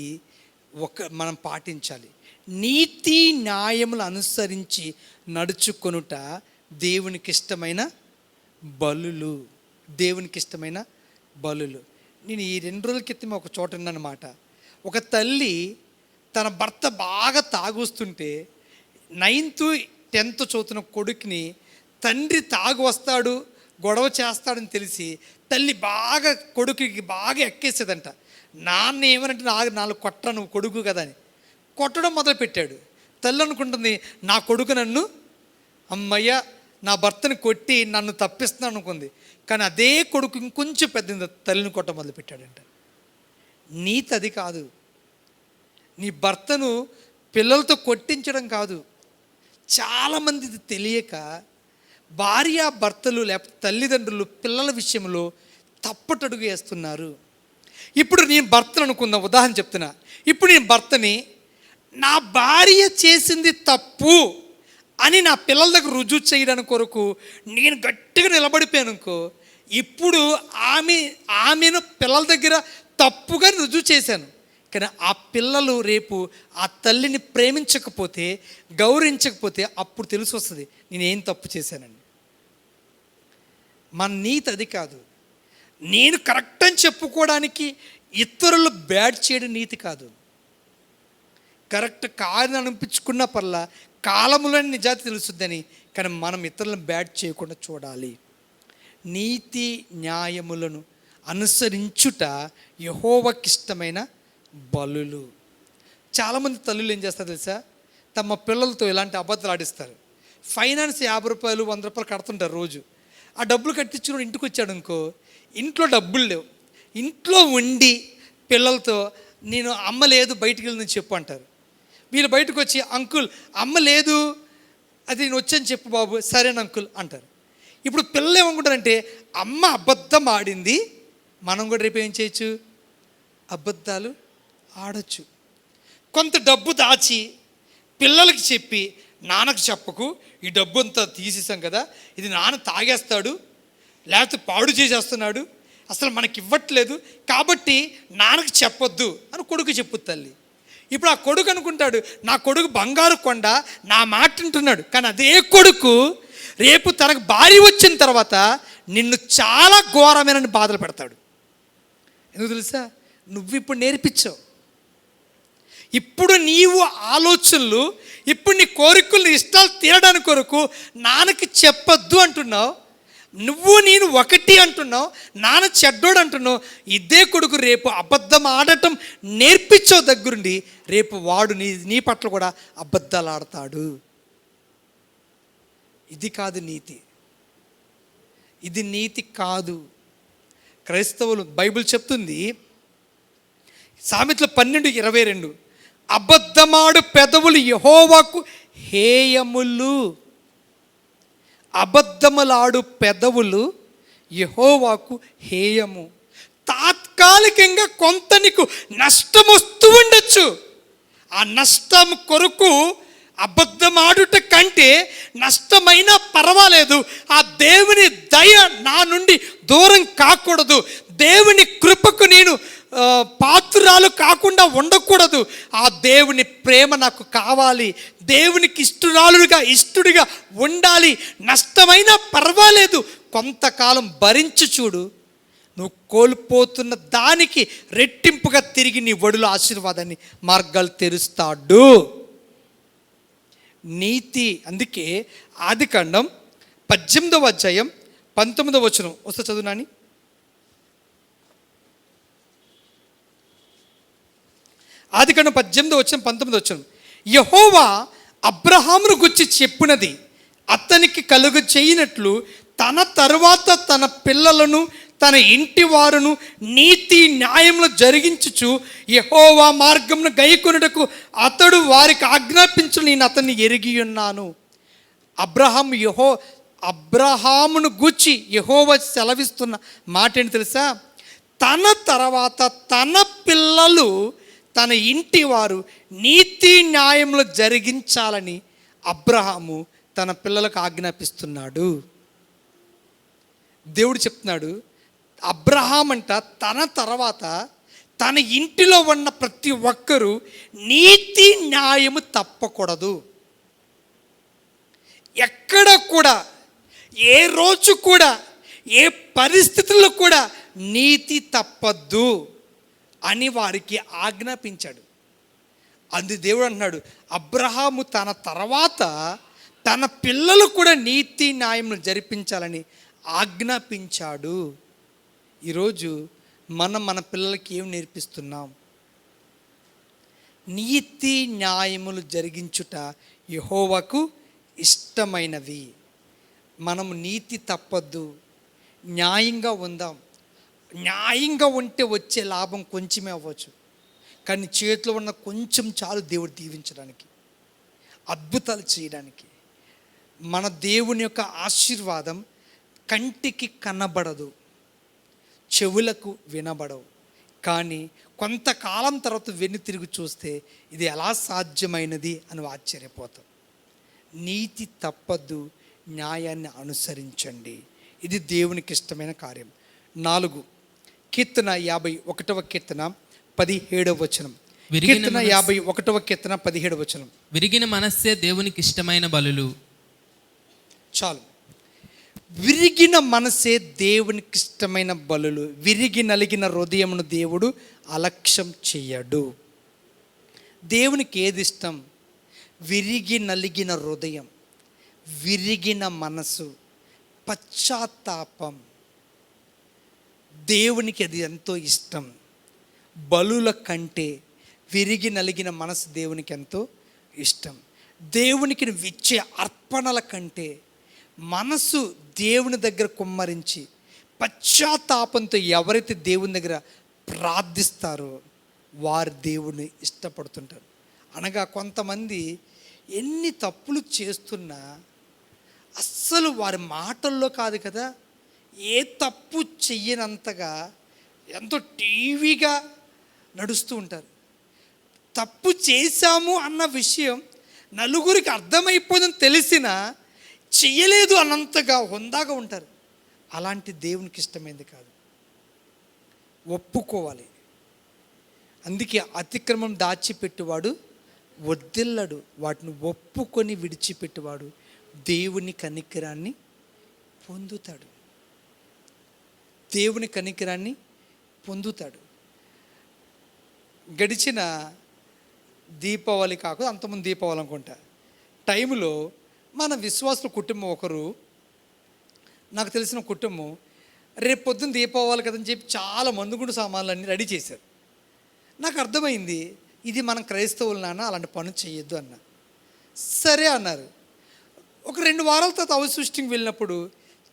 మనం పాటించాలి. నీతి న్యాయములు అనుసరించి నడుచుకొనుట దేవునికి ఇష్టమైన బలులు. దేవునికి ఇష్టమైన బలులు. నేను ఈ 2 రోజుల క్రితం ఒక చోట ఉన్నానమాట. ఒక తల్లి తన భర్త బాగా తాగొస్తుంటే 9th 10th చదువుతున్న కొడుకుని తండ్రి తాగు వస్తాడు, గొడవ చేస్తాడని తెలిసి తల్లి బాగా కొడుకుకి బాగా ఎక్కేసేదంట. నాన్న ఏమనంటే నాలుగు కొట్ట, నువ్వు కొడుకు కదా అని కొట్టడం మొదలుపెట్టాడు. తల్లి అనుకుంటుంది నా కొడుకు నన్ను, అమ్మయ్య నా భర్తని కొట్టి నన్ను తప్పిస్తున్నాను అనుకుంది. కానీ అదే కొడుకు ఇంకొంచెం పెద్ద తల్లిని కొట్ట మొదలుపెట్టాడంట. నీతి అది కాదు. నీ భర్తను పిల్లలతో కొట్టించడం కాదు. చాలామంది ఇది తెలియక భార్య భర్తలు లేకపోతే తల్లిదండ్రులు పిల్లల విషయంలో తప్పటడుగు వేస్తున్నారు. ఇప్పుడు నేను భర్తను అనుకుందాం, ఉదాహరణ చెప్తున్నా. ఇప్పుడు నేను భర్తని నా భార్య చేసింది తప్పు అని నా పిల్లల దగ్గర రుజువు చేయడానికి కొరకు నేను గట్టిగా నిలబడిపోయాను అనుకో, ఇప్పుడు ఆమెను పిల్లల దగ్గర తప్పుగా రుజువు చేశాను. కానీ ఆ పిల్లలు రేపు ఆ తల్లిని ప్రేమించకపోతే, గౌరవించకపోతే అప్పుడు తెలిసి వస్తుంది నేనేం తప్పు చేశానండి. మన నీతి అది కాదు. నేను కరెక్ట్ అని చెప్పుకోవడానికి ఇతరులు బ్యాడ్ చేయడం నీతి కాదు. కరెక్ట్ కాదని అనిపించుకున్న పర్లా కాలములని నిజాతి తెలుస్తుందని, కానీ మనం ఇతరులను బ్యాడ్ చేయకుండా చూడాలి. నీతి న్యాయములను అనుసరించుట యెహోవాకి ఇష్టమైన బలులు. చాలామంది తల్లులు ఏం చేస్తారు తెలుసా, తమ పిల్లలతో ఇలాంటి అబద్ధాలు ఆడిస్తారు. ఫైనాన్స్ 50 రూపాయలు 100 రూపాయలు కడుతుంటారు రోజు. ఆ డబ్బులు కట్టించుకుని ఇంటికి వచ్చాడు అనుకో, ఇంట్లో డబ్బులు లేవు, ఇంట్లో ఉండి పిల్లలతో నేను అమ్మ లేదు బయటికి వెళ్ళిందని చెప్పు అంటారు. వీళ్ళు బయటకు వచ్చి అంకుల్ అమ్మ లేదు, అది నేను వచ్చాను చెప్పు బాబు, సరేనా అంకుల్ అంటారు. ఇప్పుడు పిల్లలు ఏమనుకుంటారంటే అమ్మ అబద్ధం ఆడింది, మనం కూడా రేపు ఏం చేయొచ్చు, అబద్ధాలు ఆడచ్చు. కొంత డబ్బు దాచి పిల్లలకి చెప్పి నాన్నకు చెప్పకు, ఈ డబ్బు అంతా తీసేసాం కదా, ఇది నాన్న తాగేస్తాడు లేకపోతే పాడు చేసేస్తున్నాడు, అసలు మనకి ఇవ్వట్లేదు కాబట్టి నాన్నకు చెప్పొద్దు అని కొడుకు చెప్పు తల్లి. ఇప్పుడు ఆ కొడుకు అనుకుంటాడు నా కొడుకు బంగారు కొండ, నా మాట వింటున్నాడు. కానీ అదే కొడుకు రేపు తనకు భార్య వచ్చిన తర్వాత నిన్ను చాలా ఘోరమైన బాధలు పెడతాడు. ఎందుకు తెలుసా, నువ్వు ఇప్పుడు నేర్పించావు. ఇప్పుడు నీవు ఆలోచనలు, ఇప్పుడు నీ కోరికలు ఇష్టాలు తీరడానికి కొరకు నాన్నకి చెప్పొద్దు అంటున్నావు. నువ్వు నేను ఒకటి అంటున్నావు, నాన్న చెడ్డోడు అంటున్నావు. ఇదే కొడుకు రేపు అబద్ధం ఆడటం నేర్పించావు దగ్గరుండి, రేపు వాడు నీ పట్ల కూడా అబద్ధాలు ఆడతాడు. ఇది కాదు నీతి, ఇది నీతి కాదు. క్రైస్తవులు బైబిల్ చెప్తుంది సామెతలు 12:22, అబద్ధమాడు పెదవులు యెహోవాకు హేయములు. అబద్ధములాడు పెదవులు యెహోవాకు హేయము. తాత్కాలికంగా కొంత నీకు నష్టం వస్తూ ఉండొచ్చు. ఆ నష్టం కొరకు అబద్ధమాడుట కంటే నష్టమైనా పర్వాలేదు, ఆ దేవుని దయ నా నుండి దూరం కాకూడదు, దేవుని కృపకు నేను పాత్రురాలు కాకుండా ఉండకూడదు, ఆ దేవుని ప్రేమ నాకు కావాలి, దేవునికి ఇష్టడిగా ఉండాలి. నష్టమైనా పర్వాలేదు, కొంతకాలం భరించి చూడు, నువ్వు కోల్పోతున్న దానికి రెట్టింపుగా తిరిగి నీ ఒడిలో ఆశీర్వాదాన్ని మార్గాలు తెరుస్తాడు. నీతి. అందుకే ఆదికాండం 18వ అధ్యాయం 19వ వచనం వస్తే చదువునాని. ఆదికాండం 18వ వచనం 19వ వచనం, యెహోవా అబ్రహామును గురించి చెప్పినది అతనికి కలుగు చేయనట్లు తన తరువాత తన పిల్లలను తన ఇంటి వారును నీతి న్యాయములు జరిగించుచు యెహోవా మార్గమును గైకొనుటకు అతడు వారికి ఆజ్ఞాపించు నేను అతన్ని ఎరిగి ఉన్నాను. అబ్రహామును గూర్చి యెహోవా సెలవిస్తున్న మాట ఏంటి తెలుసా, తన తర్వాత తన పిల్లలు తన ఇంటి వారు నీతి న్యాయములు జరిగించాలని అబ్రహాము తన పిల్లలకు ఆజ్ఞాపిస్తున్నాడు. దేవుడు చెప్తున్నాడు, అబ్రహాం అంట తన తర్వాత తన ఇంటిలో ఉన్న ప్రతి ఒక్కరూ నీతి న్యాయము తప్పకూడదు. ఎక్కడ కూడా ఏ రోజు కూడా ఏ పరిస్థితుల్లో కూడా నీతి తప్పద్దు అని వారికి ఆజ్ఞాపించాడు. అందు దేవుడు అంటున్నాడు, అబ్రహాము తన తర్వాత తన పిల్లలు కూడా నీతి న్యాయమును జరిపించాలని ఆజ్ఞాపించాడు. ఈరోజు మన పిల్లలకి ఏం నేర్పిస్తున్నాం? నీతి న్యాయములు జరిగించుట యెహోవాకు ఇష్టమైనవి. మనము నీతి తప్పద్దు, న్యాయంగా ఉందాం. న్యాయంగా ఉంటే వచ్చే లాభం కొంచెమే అవ్వచ్చు, కానీ చేతిలో ఉన్న కొంచెం చాలు దేవుడు దీవించడానికి, అద్భుతాలు చేయడానికి. మన దేవుని యొక్క ఆశీర్వాదం కంటికి కనబడదు, చెవులకు వినబడవు, కానీ కొంతకాలం తర్వాత వెన్ను తిరిగి చూస్తే ఇది ఎలా సాధ్యమైనది అని ఆశ్చర్యపోతాం. నీతి తప్పద్దు, న్యాయాన్ని అనుసరించండి, ఇది దేవునికి ఇష్టమైన కార్యం. 4 కీర్తన 51వ కీర్తన 17వ వచనం. విరిగిన కీర్తన 51వ కీర్తన 17వ వచనం. విరిగిన మనస్సే దేవునికి ఇష్టమైన బలులు. చాలు. విరిగిన మనసే దేవునికి ఇష్టమైన బలులు. విరిగి నలిగిన హృదయమును దేవుడు అలక్ష్యం చెయ్యడు. దేవునికి ఏది ఇష్టం? విరిగి నలిగిన హృదయం, విరిగిన మనసు, పశ్చాత్తాపం. దేవునికి అది ఎంతో ఇష్టం. బలుల కంటే విరిగి నలిగిన మనసు దేవునికి ఎంతో ఇష్టం. దేవునికి ఇచ్చే అర్పణల కంటే మనసు దేవుని దగ్గర కుమ్మరించి పశ్చాత్తాపంతో ఎవరైతే దేవుని దగ్గర ప్రార్థిస్తారో వారు దేవుని ఇష్టపడుతుంటారు. అనగా కొంతమంది ఎన్ని తప్పులు చేస్తున్నా అస్సలు వారి మాటల్లో కాదు కదా, ఏ తప్పు చెయ్యనంతగా ఎంతో టీవీగా నడుస్తూ ఉంటారు. తప్పు చేశాము అన్న విషయం నలుగురికి అర్థమైపోయిందని తెలిసినా చెయ్యలేదు అన్నంతగా హుందాగా ఉంటారు. అలాంటి దేవునికి ఇష్టమైంది కాదు. ఒప్పుకోవాలి. అందుకే అతిక్రమం దాచిపెట్టువాడు వద్దిల్లడు, వాటిని ఒప్పుకొని విడిచిపెట్టువాడు దేవుని కనికరాన్ని పొందుతాడు. దేవుని కనికరాన్ని పొందుతాడు. గడిచిన దీపావళి కాకుండా అంతకుముందు దీపావళి అనుకుంటా టైంలో మన విశ్వాసుల కుటుంబం ఒకరు, నాకు తెలిసిన కుటుంబం, రేపు పొద్దున్న దీపావళి కదని చెప్పి చాలా మందుగుండు సామాన్లన్నీ రెడీ చేశారు. నాకు అర్థమైంది, ఇది మనం క్రైస్తవులు నాన్న అలాంటి పనులు చేయొద్దు అన్న. సరే అన్నారు. ఒక 2 వారాల తర్వాత అవసృష్టికి వెళ్ళినప్పుడు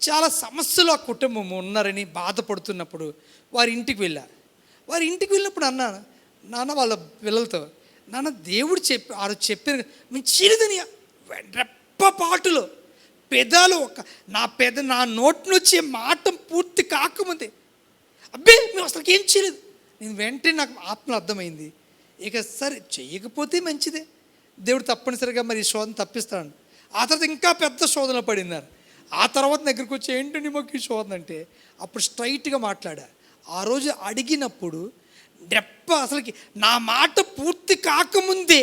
చాలా సమస్యలు ఆ కుటుంబం ఉన్నారని బాధపడుతున్నప్పుడు వారి ఇంటికి వెళ్ళినప్పుడు అన్నాను, నాన్న వాళ్ళ పిల్లలతో, నాన్న దేవుడు చెప్పారు మంచిదని రెప్పపాటులో పెదాలు నా నోటి నుంచి మాట పూర్తి కాకముందే అబ్బే మేము అసలు ఏం చేయలేదు. నేను వెంటనే నాకు ఆత్మలో అర్థమైంది, ఇక సరే చెయ్యకపోతే మంచిదే, దేవుడు తప్పనిసరిగా మరి ఈ శోధన తప్పిస్తాడు. ఆ తర్వాత ఇంకా పెద్ద శోధనలో పడినారు. ఆ తర్వాత దగ్గరికి వచ్చి ఏంటండి మాకు ఈ శోధన అంటే అప్పుడు స్ట్రైట్గా మాట్లాడా. ఆ రోజు అడిగినప్పుడు అసలుకి నా మాట పూర్తి కాకముందే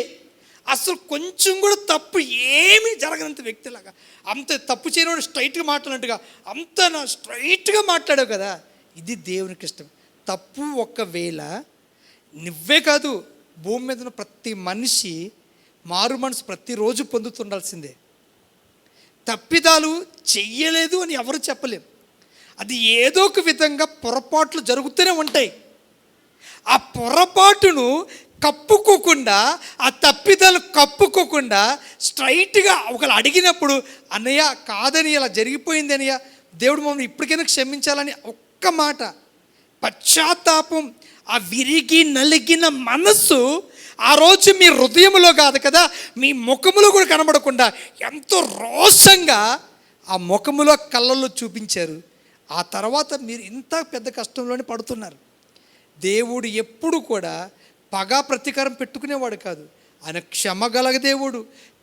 అసలు కొంచెం కూడా తప్పు ఏమీ జరగనంత వ్యక్తిలాగా, అంత తప్పు చేయని స్ట్రైట్గా మాట్లాడినట్టుగా అంత స్ట్రైట్గా మాట్లాడావు కదా, ఇది దేవునికి ఇష్టం. తప్పు ఒకవేళ నువ్వే కాదు, భూమి మీద ఉన్న ప్రతి మనిషి మారు మనసు ప్రతిరోజు పొందుతుండాల్సిందే. తప్పిదాలు చెయ్యలేదు అని ఎవరు చెప్పలేం. అది ఏదో ఒక విధంగా పొరపాట్లు జరుగుతూనే ఉంటాయి. ఆ పొరపాటును కప్పుకోకుండా, ఆ తప్పిదాలు కప్పుకోకుండా స్ట్రైట్గా ఒకళ్ళు అడిగినప్పుడు అన్నయ్య కాదని ఇలా జరిగిపోయింది అన్నయ్య, దేవుడు మమ్మల్ని ఇప్పటికైనా క్షమించాలని ఒక్క మాట పశ్చాత్తాపం, ఆ విరిగి నలిగిన మనస్సు ఆ రోజు మీ హృదయంలో కాదు కదా, మీ ముఖములో కూడా కనబడకుండా ఎంతో రోషంగా ఆ ముఖములో కళ్ళల్లో చూపించారు. ఆ తర్వాత మీరు ఇంత పెద్ద కష్టంలోనే పడుతున్నారు. దేవుడు ఎప్పుడు కూడా పగా ప్రతీకారం పెట్టుకునేవాడు కాదు. ఆయన క్షమగల దేవుడు,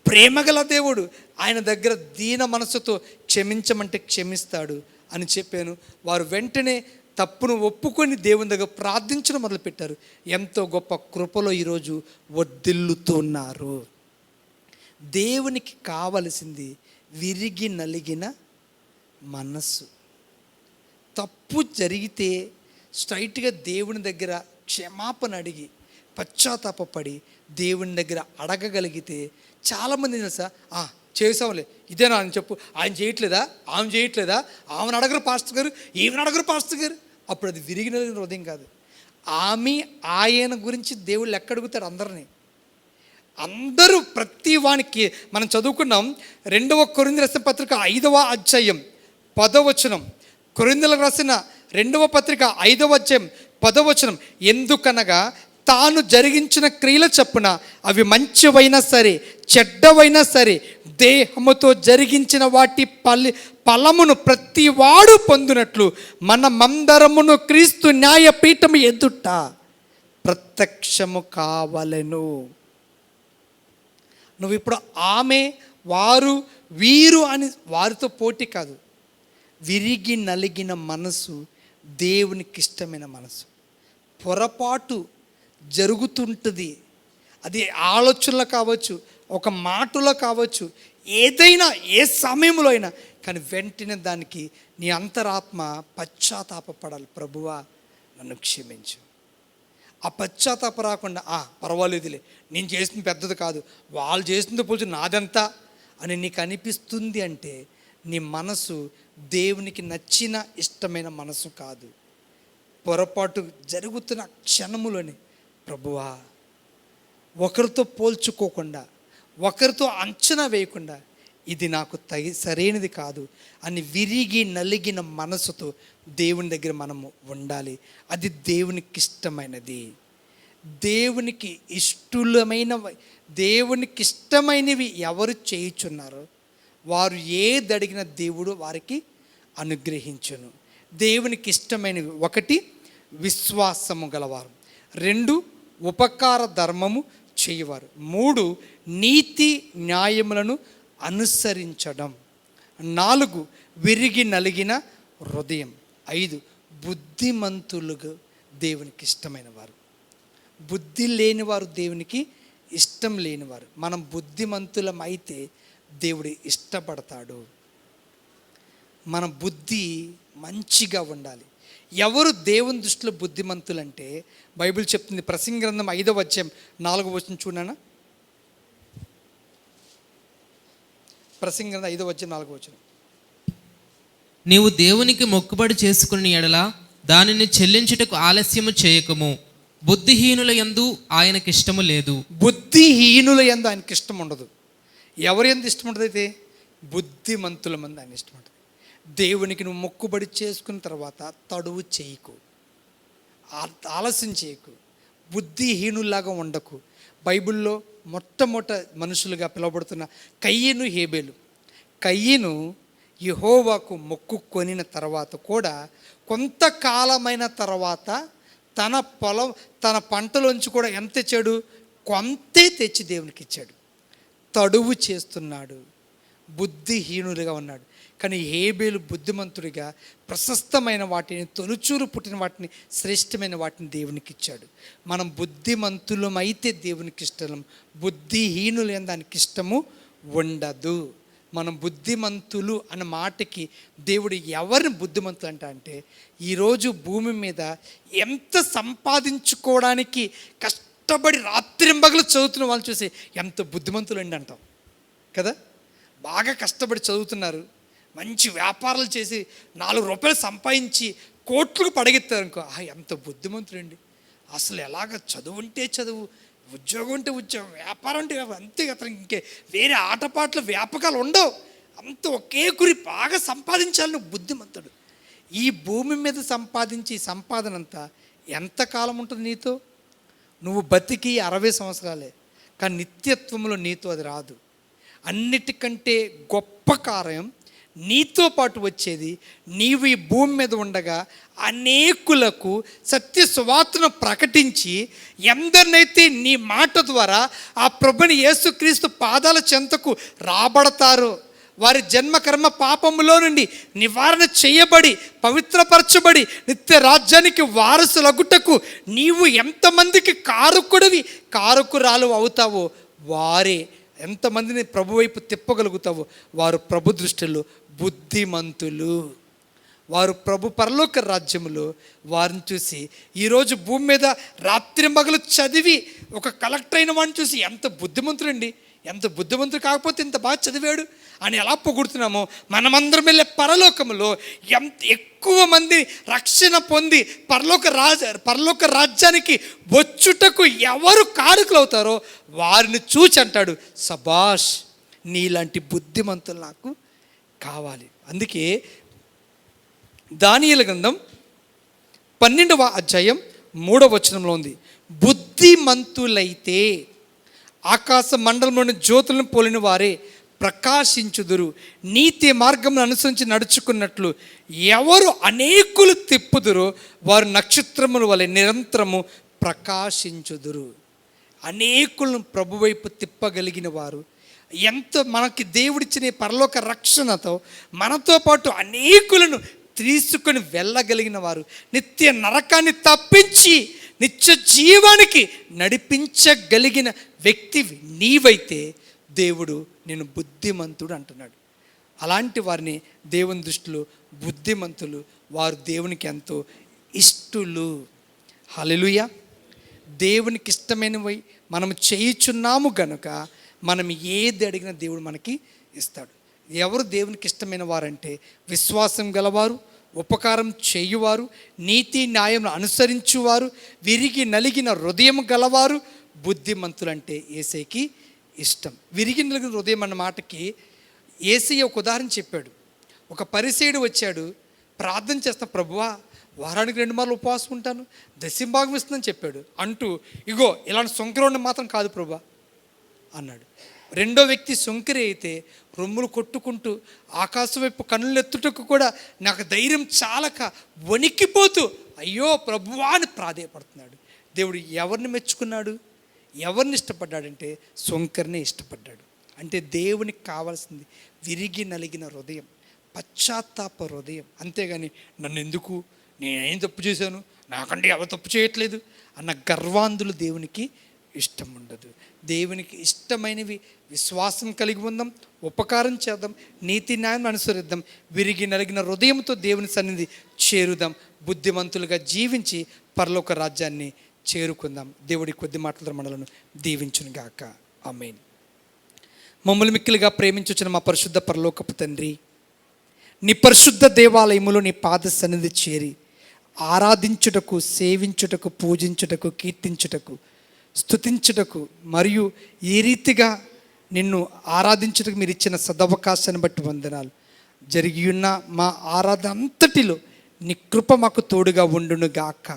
ప్రేమగల దేవుడు. ఆయన దగ్గర దీన మనసుతో క్షమించమంటే క్షమిస్తాడు అని చెప్పాను. వారు వెంటనే తప్పును ఒప్పుకొని దేవుని దగ్గర ప్రార్థించడం మొదలుపెట్టారు. ఎంతో గొప్ప కృపలో ఈరోజు వర్ధిల్లుతున్నారు. దేవునికి కావలసింది విరిగి నలిగిన మనస్సు. తప్పు జరిగితే స్ట్రైట్గా దేవుని దగ్గర క్షమాపణ అడిగి పశ్చాత్తాపడి దేవుని దగ్గర అడగగలిగితే చాలామంది తెలుసా, చేసాంలే ఇదేనా అని చెప్పు, ఆయన చేయట్లేదా, ఆమె చేయట్లేదా, ఆమెను అడగరు పాస్టర్ గారు, ఈమెను అడగరు పాస్టర్ గారు. అప్పుడు అది విరిగిన హృదయం కాదు. ఆమె ఆయన గురించి దేవుళ్ళు ఎక్కడుగుతాడు అందరినీ. అందరూ ప్రతి వానికి మనం చదువుకున్నాం 2వ కొరింథీయులకు రాసిన పత్రిక 5వ అధ్యాయం 10వ వచనం. కొరింథీయులకు రాసిన 2వ పత్రిక 5వ అధ్యాయం 10వ వచనం. ఎందుకనగా తాను జరిగించిన క్రియల చొప్పున అవి మంచివైనా సరే చెడ్డవైనా సరే దేహముతో జరిగించిన వాటి ఫలమును ప్రతి వాడు పొందినట్లు మనమందరమును క్రీస్తు న్యాయపీఠము ఎదుట ప్రత్యక్షము కావలెను. నువ్వు ఇప్పుడు ఆమె, వారు, వీరు అని వారితో పోటీ కాదు. విరిగి నలిగిన మనసు దేవునికి ఇష్టమైన మనసు. పొరపాటు జరుగుతుంటుంది. అది ఆలోచనలో కావచ్చు, ఒక మాటలో కావచ్చు, ఏదైనా ఏ సమయంలో అయినా. కానీ వెంటనే దానికి నీ అంతరాత్మ పశ్చాత్తాపపడాలి. ప్రభువా నన్ను క్షమించు. ఆ పశ్చాత్తాప రాకుండా పర్వాలేదులే, నేను చేసింది పెద్దది కాదు, వాళ్ళు చేసింది పోల్చి నాదంతా అని నీకు అనిపిస్తుంది అంటే నీ మనసు దేవునికి నచ్చిన ఇష్టమైన మనసు కాదు. పొరపాటు జరుగుతున్న క్షణములోని ప్రభువా, ఒకరితో పోల్చుకోకుండా, ఒకరితో అంచనా వేయకుండా, ఇది నాకు సరైనది కాదు అని విరిగి నలిగిన మనసుతో దేవుని దగ్గర మనము ఉండాలి. అది దేవునికి ఇష్టమైనది. దేవునికి ఇష్టమైనవి ఎవరు చేయుచున్నారో వారు ఏది అడిగిన దేవుడు వారికి అనుగ్రహించును. దేవునికి ఇష్టమైనవి: 1, విశ్వాసము గలవారు; 2, ఉపకార ధర్మము చేయవారు; 3, నీతి న్యాయములను అనుసరించడం; 4, విరిగి నలిగిన హృదయం; 5, బుద్ధిమంతులుగా దేవునికి ఇష్టమైన వారు. బుద్ధి లేనివారు దేవునికి ఇష్టం లేనివారు. మనం బుద్ధిమంతులం అయితే దేవుడు ఇష్టపడతాడు. మన బుద్ధి మంచిగా ఉండాలి. ఎవరు దేవుని దృష్టిలో బుద్ధిమంతులంటే బైబిల్ చెప్తుంది. ప్రసంగి గ్రంథం 5వ అధ్యాయం 4వ వచనం చూడనా? ప్రసంగి గ్రంథం 5వ అధ్యాయం 4వ వచనం. నీవు దేవునికి మొక్కుబడి చేసుకుని ఎడల దానిని చెల్లించుటకు ఆలస్యము చేయకము. బుద్ధిహీనుల యందు ఆయనకి ఇష్టము లేదు. బుద్ధిహీనుల యందు ఆయనకి ఇష్టం ఉండదు. ఎవరి యందు ఇష్టం ఉండదు? అయితే బుద్ధిమంతుల మంది ఆయన ఇష్టం ఉంటుంది. దేవునికి నువ్వు మొక్కుబడి చేసుకున్న తర్వాత తడువు చేయకు, ఆలస్యం చేయకు, బుద్ధిహీనులాగా ఉండకు. బైబిల్లో మొట్టమొదట మనుషులుగా పిలువబడుతున్న కయ్యను, హేబేలు. కయ్యను యెహోవాకు మొక్కుకొనిన తర్వాత కూడా కొంతకాలమైన తర్వాత తన పంటలోంచి కూడా ఎంత తెచ్చాడు? కొంతే తెచ్చి దేవునికి ఇచ్చాడు. తడువు చేస్తున్నాడు, బుద్ధిహీనులుగా ఉన్నాడు. కానీ హేబేలు బుద్ధిమంతుడిగా ప్రశస్తమైన వాటిని, తొలుచూరు పుట్టిన వాటిని, శ్రేష్టమైన వాటిని దేవునికి ఇచ్చాడు. మనం బుద్ధిమంతులమైతే దేవునికి ఇష్టం, బుద్ధిహీనులు అని దానికి ఇష్టము ఉండదు. మనం బుద్ధిమంతులు అన్న మాటకి దేవుడు ఎవరిని బుద్ధిమంతులు అంటే ఈరోజు భూమి మీద ఎంత సంపాదించుకోవడానికి కష్టపడి రాత్రింబగలు చదువుతున్న వాళ్ళు చూసి ఎంత బుద్ధిమంతులు అండి అంటాం కదా. బాగా కష్టపడి చదువుతున్నారు, మంచి వ్యాపారాలు చేసి 4 రూపాయలు సంపాదించి కోట్లకు పడగెత్తారు అనుకో, ఎంత బుద్ధిమంతులండి. అసలు ఎలాగ చదువు ఉంటే చదువు, ఉద్యోగం అంటే ఉద్యోగం, వ్యాపారం అంటే అంతే. అతనికి ఇంకే వేరే ఆటపాటలు వ్యాపకాలు ఉండవు. అంత ఒకే గురి, బాగా సంపాదించాలి. నువ్వు బుద్ధిమంతుడు. ఈ భూమి మీద సంపాదించి సంపాదన అంతా ఎంతకాలం ఉంటుంది నీతో? నువ్వు బతికి 60 సంవత్సరాలే, కానీ నిత్యత్వంలో నీతో అది రాదు. అన్నిటికంటే గొప్ప కార్యం నీతో పాటు వచ్చేది, నీవు ఈ భూమి మీద ఉండగా అనేకులకు సత్య సువార్తను ప్రకటించి ఎందరినైతే నీ మాట ద్వారా ఆ ప్రభుని యేసుక్రీస్తు పాదాల చెంతకు రాబడతారో, వారి జన్మకర్మ పాపములో నుండి నివారణ చేయబడి పవిత్రపరచబడి నిత్య రాజ్యానికి వారసులగుటకు నీవు ఎంతమందికి కారకురాలు అవుతావో వారే, ఎంతమందిని ప్రభు వైపు తిప్పగలుగుతావో వారు ప్రభు దృష్టిలో బుద్ధిమంతులు. వారు ప్రభు పరలోక రాజ్యములో వారిని చూసి, ఈరోజు భూమి మీద రాత్రింబగలు చదివి ఒక కలెక్టర్ అయిన వాడిని చూసి ఎంత బుద్ధిమంతుడండి, ఎంత బుద్ధిమంతుడు కాకపోతే ఇంత బాగా చదివాడు అని ఎలా పొగుడుతున్నామో, మనమందరం వెళ్ళే పరలోకములో ఎంత ఎక్కువ మంది రక్షణ పొంది పరలోక రాజ్యానికి వచ్చుటకు ఎవరు కారకులు అవుతారో వారిని చూచి అంటాడు, సబాష్, నీలాంటి బుద్ధిమంతులు నాకు కావాలి. అందుకే దానియేలు గ్రంథం 12వ అధ్యాయం 3వ వచనంలో ఉంది, బుద్ధిమంతులైతే ఆకాశ మండలంలోని జ్యోతులను పోలిన వారే ప్రకాశించుదురు, నీతి మార్గమును అనుసరించి నడుచుకున్నట్లు ఎవరు అనేకులు తిప్పుదురో వారు నక్షత్రముల వలె నిరంతరము ప్రకాశించుదురు. అనేకులను ప్రభువైపు తిప్పగలిగిన వారు, ఎంత మనకి దేవుడిచ్చిన పరలోక రక్షణతో మనతో పాటు అనేకులను తీసుకొని వెళ్ళగలిగిన వారు, నిత్య నరకాన్ని తప్పించి నిత్య జీవానికి నడిపించగలిగిన వ్యక్తివి నీవైతే దేవుడు నేను బుద్ధిమంతుడు అంటున్నాడు. అలాంటి వారిని దేవుని దృష్టిలో బుద్ధిమంతులు, వారు దేవునికి ఎంతో ఇష్టులు. హల్లెలూయా. దేవునికి ఇష్టమైనవి మనం చేయుచున్నాము గనుక మనం ఏది అడిగినా దేవుడు మనకి ఇస్తాడు. ఎవరు దేవునికి ఇష్టమైన వారంటే విశ్వాసం గలవారు, ఉపకారం చేయువారు, నీతి న్యాయం అనుసరించువారు, విరిగి నలిగిన హృదయం గలవారు, బుద్ధిమంతులంటే యేసయ్యకి ఇష్టం. విరిగి నలిగిన హృదయం అన్న మాటకి యేసయ్య ఒక ఉదాహరణ చెప్పాడు. ఒక పరిసయ్యుడు వచ్చాడు, ప్రార్థన చేస్తా, ప్రభువా వారానికి 2 మార్లు ఉపవాసం ఉంటాను, దశంభాగం ఇస్తుందని చెప్పాడు. అంటూ ఇగో ఇలాంటి సొంకరోడిని మాత్రం కాదు ప్రభువా అన్నాడు. రెండో వ్యక్తి సొంకరి అయితే రొమ్ములు కొట్టుకుంటూ ఆకాశం వైపు కన్నులు ఎత్తుటకు కూడా నాకు ధైర్యం చాలక వణికిపోతూ అయ్యో ప్రభువా అని ప్రాధేయపడుతున్నాడు. దేవుడు ఎవరిని మెచ్చుకున్నాడు, ఎవరిని ఇష్టపడ్డాడంటే సొంకరినే ఇష్టపడ్డాడు. అంటే దేవునికి కావాల్సింది విరిగి నలిగిన హృదయం, పశ్చాత్తాప హృదయం. అంతేగాని నన్ను ఎందుకు, నేనేం తప్పు చేశాను, నాకంటే ఎవరు తప్పు చేయట్లేదు అన్న గర్వాంధులు దేవునికి ఇష్టం ఉండదు. దేవునికి ఇష్టమైనవి విశ్వాసం కలిగి ఉందాం, ఉపకారం చేద్దాం, నీతి న్యాయం అనుసరిద్దాం, విరిగి నలిగిన హృదయంతో దేవుని సన్నిధి చేరుదాం, బుద్ధిమంతులుగా జీవించి పరలోక రాజ్యాన్ని చేరుకుందాం. దేవుడి కొద్ది మాటలతో మనలను దీవించును గాక. ఆమేన్. మమ్మల్ని మిక్కిలిగా ప్రేమించుచున్న మా పరిశుద్ధ పరలోకపు తండ్రి, నీ పరిశుద్ధ దేవాలయములో నీ పాద సన్నిధి చేరి ఆరాధించుటకు, సేవించుటకు, పూజించుటకు, కీర్తించుటకు, స్తుతించుటకు మరియు ఈ రీతిగా నిన్ను ఆరాధించుటకు మీరు ఇచ్చిన సదవకాశాన్ని బట్టి వందనాలు. జరిగి ఉన్న మా ఆరాధన అంతటిలో నీ కృప మాకు తోడుగా ఉండును గాక.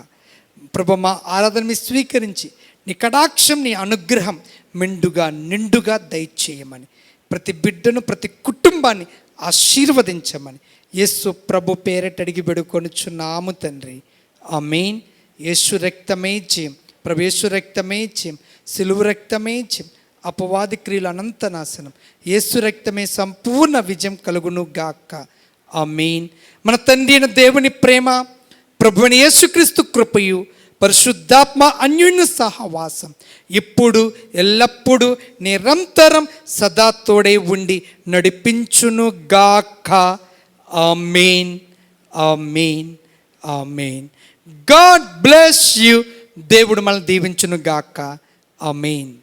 ప్రభు, మా ఆరాధన మీరు స్వీకరించి నీ కటాక్షం, నీ అనుగ్రహం మెండుగా నిండుగా దయచేయమని, ప్రతి బిడ్డను, ప్రతి కుటుంబాన్ని ఆశీర్వదించమని యేసు ప్రభు పేరట అడిగి వేడుకొనుచున్నాము తండ్రి. ఆమేన్. యేసు రక్తమే జయం, ప్రభు యేసు రక్తమే జయం, సిలువ రక్తమే జయం, అపవాది క్రియలు అనంత నాశనం, యేసు రక్తమే సంపూర్ణ విజయం కలుగును గాక. ఆమేన్. మన తండ్రి అయిన దేవుని ప్రేమ, ప్రభువైన యేసుక్రీస్తు కృపయు, పరిశుద్ధాత్మ అన్యోన్య సహవాసం ఇప్పుడు ఎల్లప్పుడూ నిరంతరం సదా తోడే ఉండి నడిపించును గాక. ఆమేన్. ఆమేన్. ఆమేన్. God bless you. దేవుడు మనల్ని దీవించును గాక. ఆమేన్.